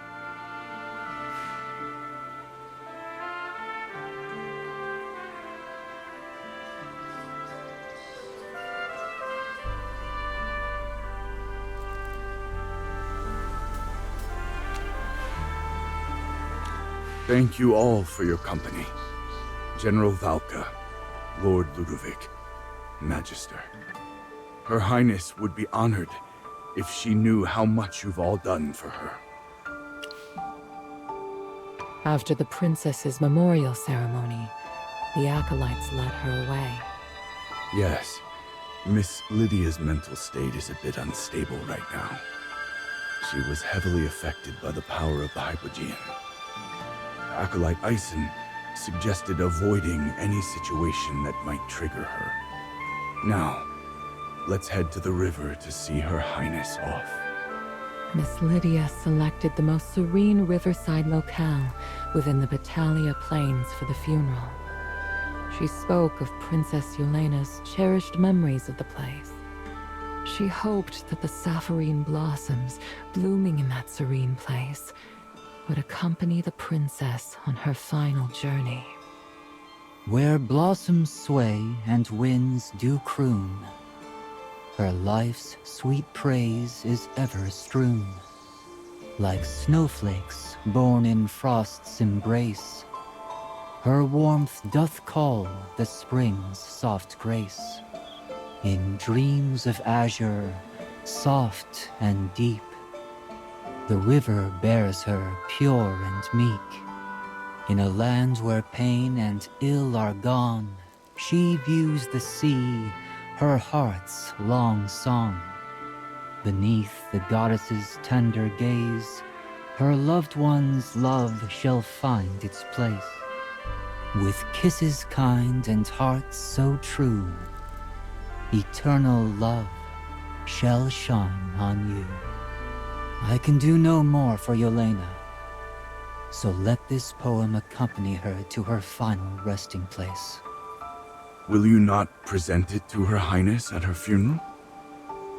S3: Thank you all for your company. General Valka, Lord Ludovic, Magister. Her Highness would be honored if she knew how much you've all done for her.
S8: After the princess's memorial ceremony, the acolytes led her away.
S3: Yes, Miss Lydia's mental state is a bit unstable right now. She was heavily affected by the power of the Hypogean. Acolyte Eisen suggested avoiding any situation that might trigger her. Now, let's head to the river to see Her Highness off.
S8: Miss Lydia selected the most serene riverside locale within the Battalia Plains for the funeral. She spoke of Princess Yelena's cherished memories of the place. She hoped that the sapphirine blossoms blooming in that serene place would accompany the princess on her final journey.
S7: Where blossoms sway and winds do croon, her life's sweet praise is ever strewn. Like snowflakes born in frost's embrace, her warmth doth call the spring's soft grace. In dreams of azure, soft and deep, the river bears her pure and meek. In a land where pain and ill are gone, she views the sea, her heart's long song. Beneath the goddess's tender gaze, her loved one's love shall find its place. With kisses kind and hearts so true, eternal love shall shine on you. I can do no more for Yelena, so let this poem accompany her to her final resting place.
S3: Will you not present it to Her Highness at her funeral?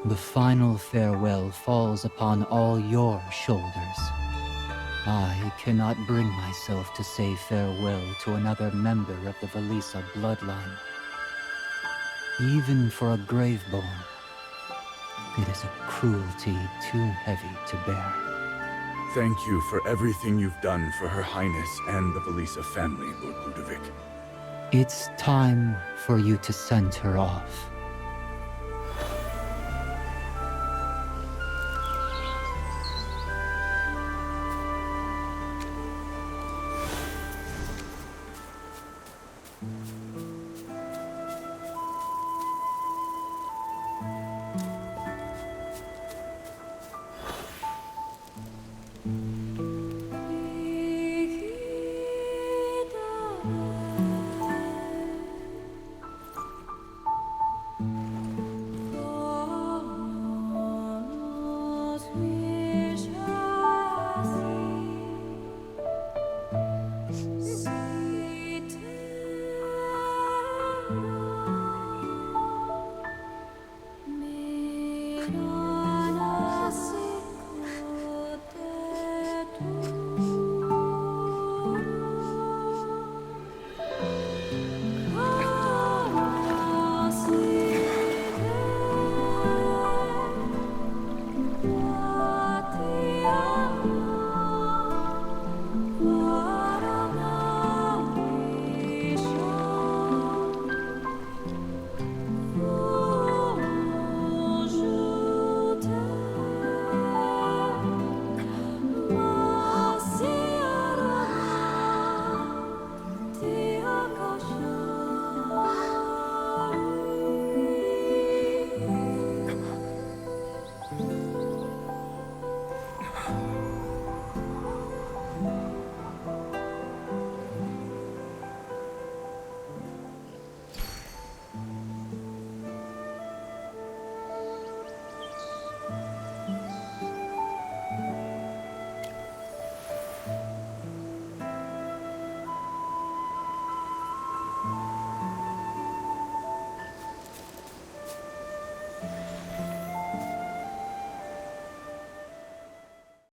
S7: The final farewell falls upon all your shoulders. I cannot bring myself to say farewell to another member of the Velisa bloodline. Even for a graveborn, it is a cruelty too heavy to bear.
S3: Thank you for everything you've done for Her Highness and the Velisa family, Lord Ludovic.
S7: It's time for you to send her off.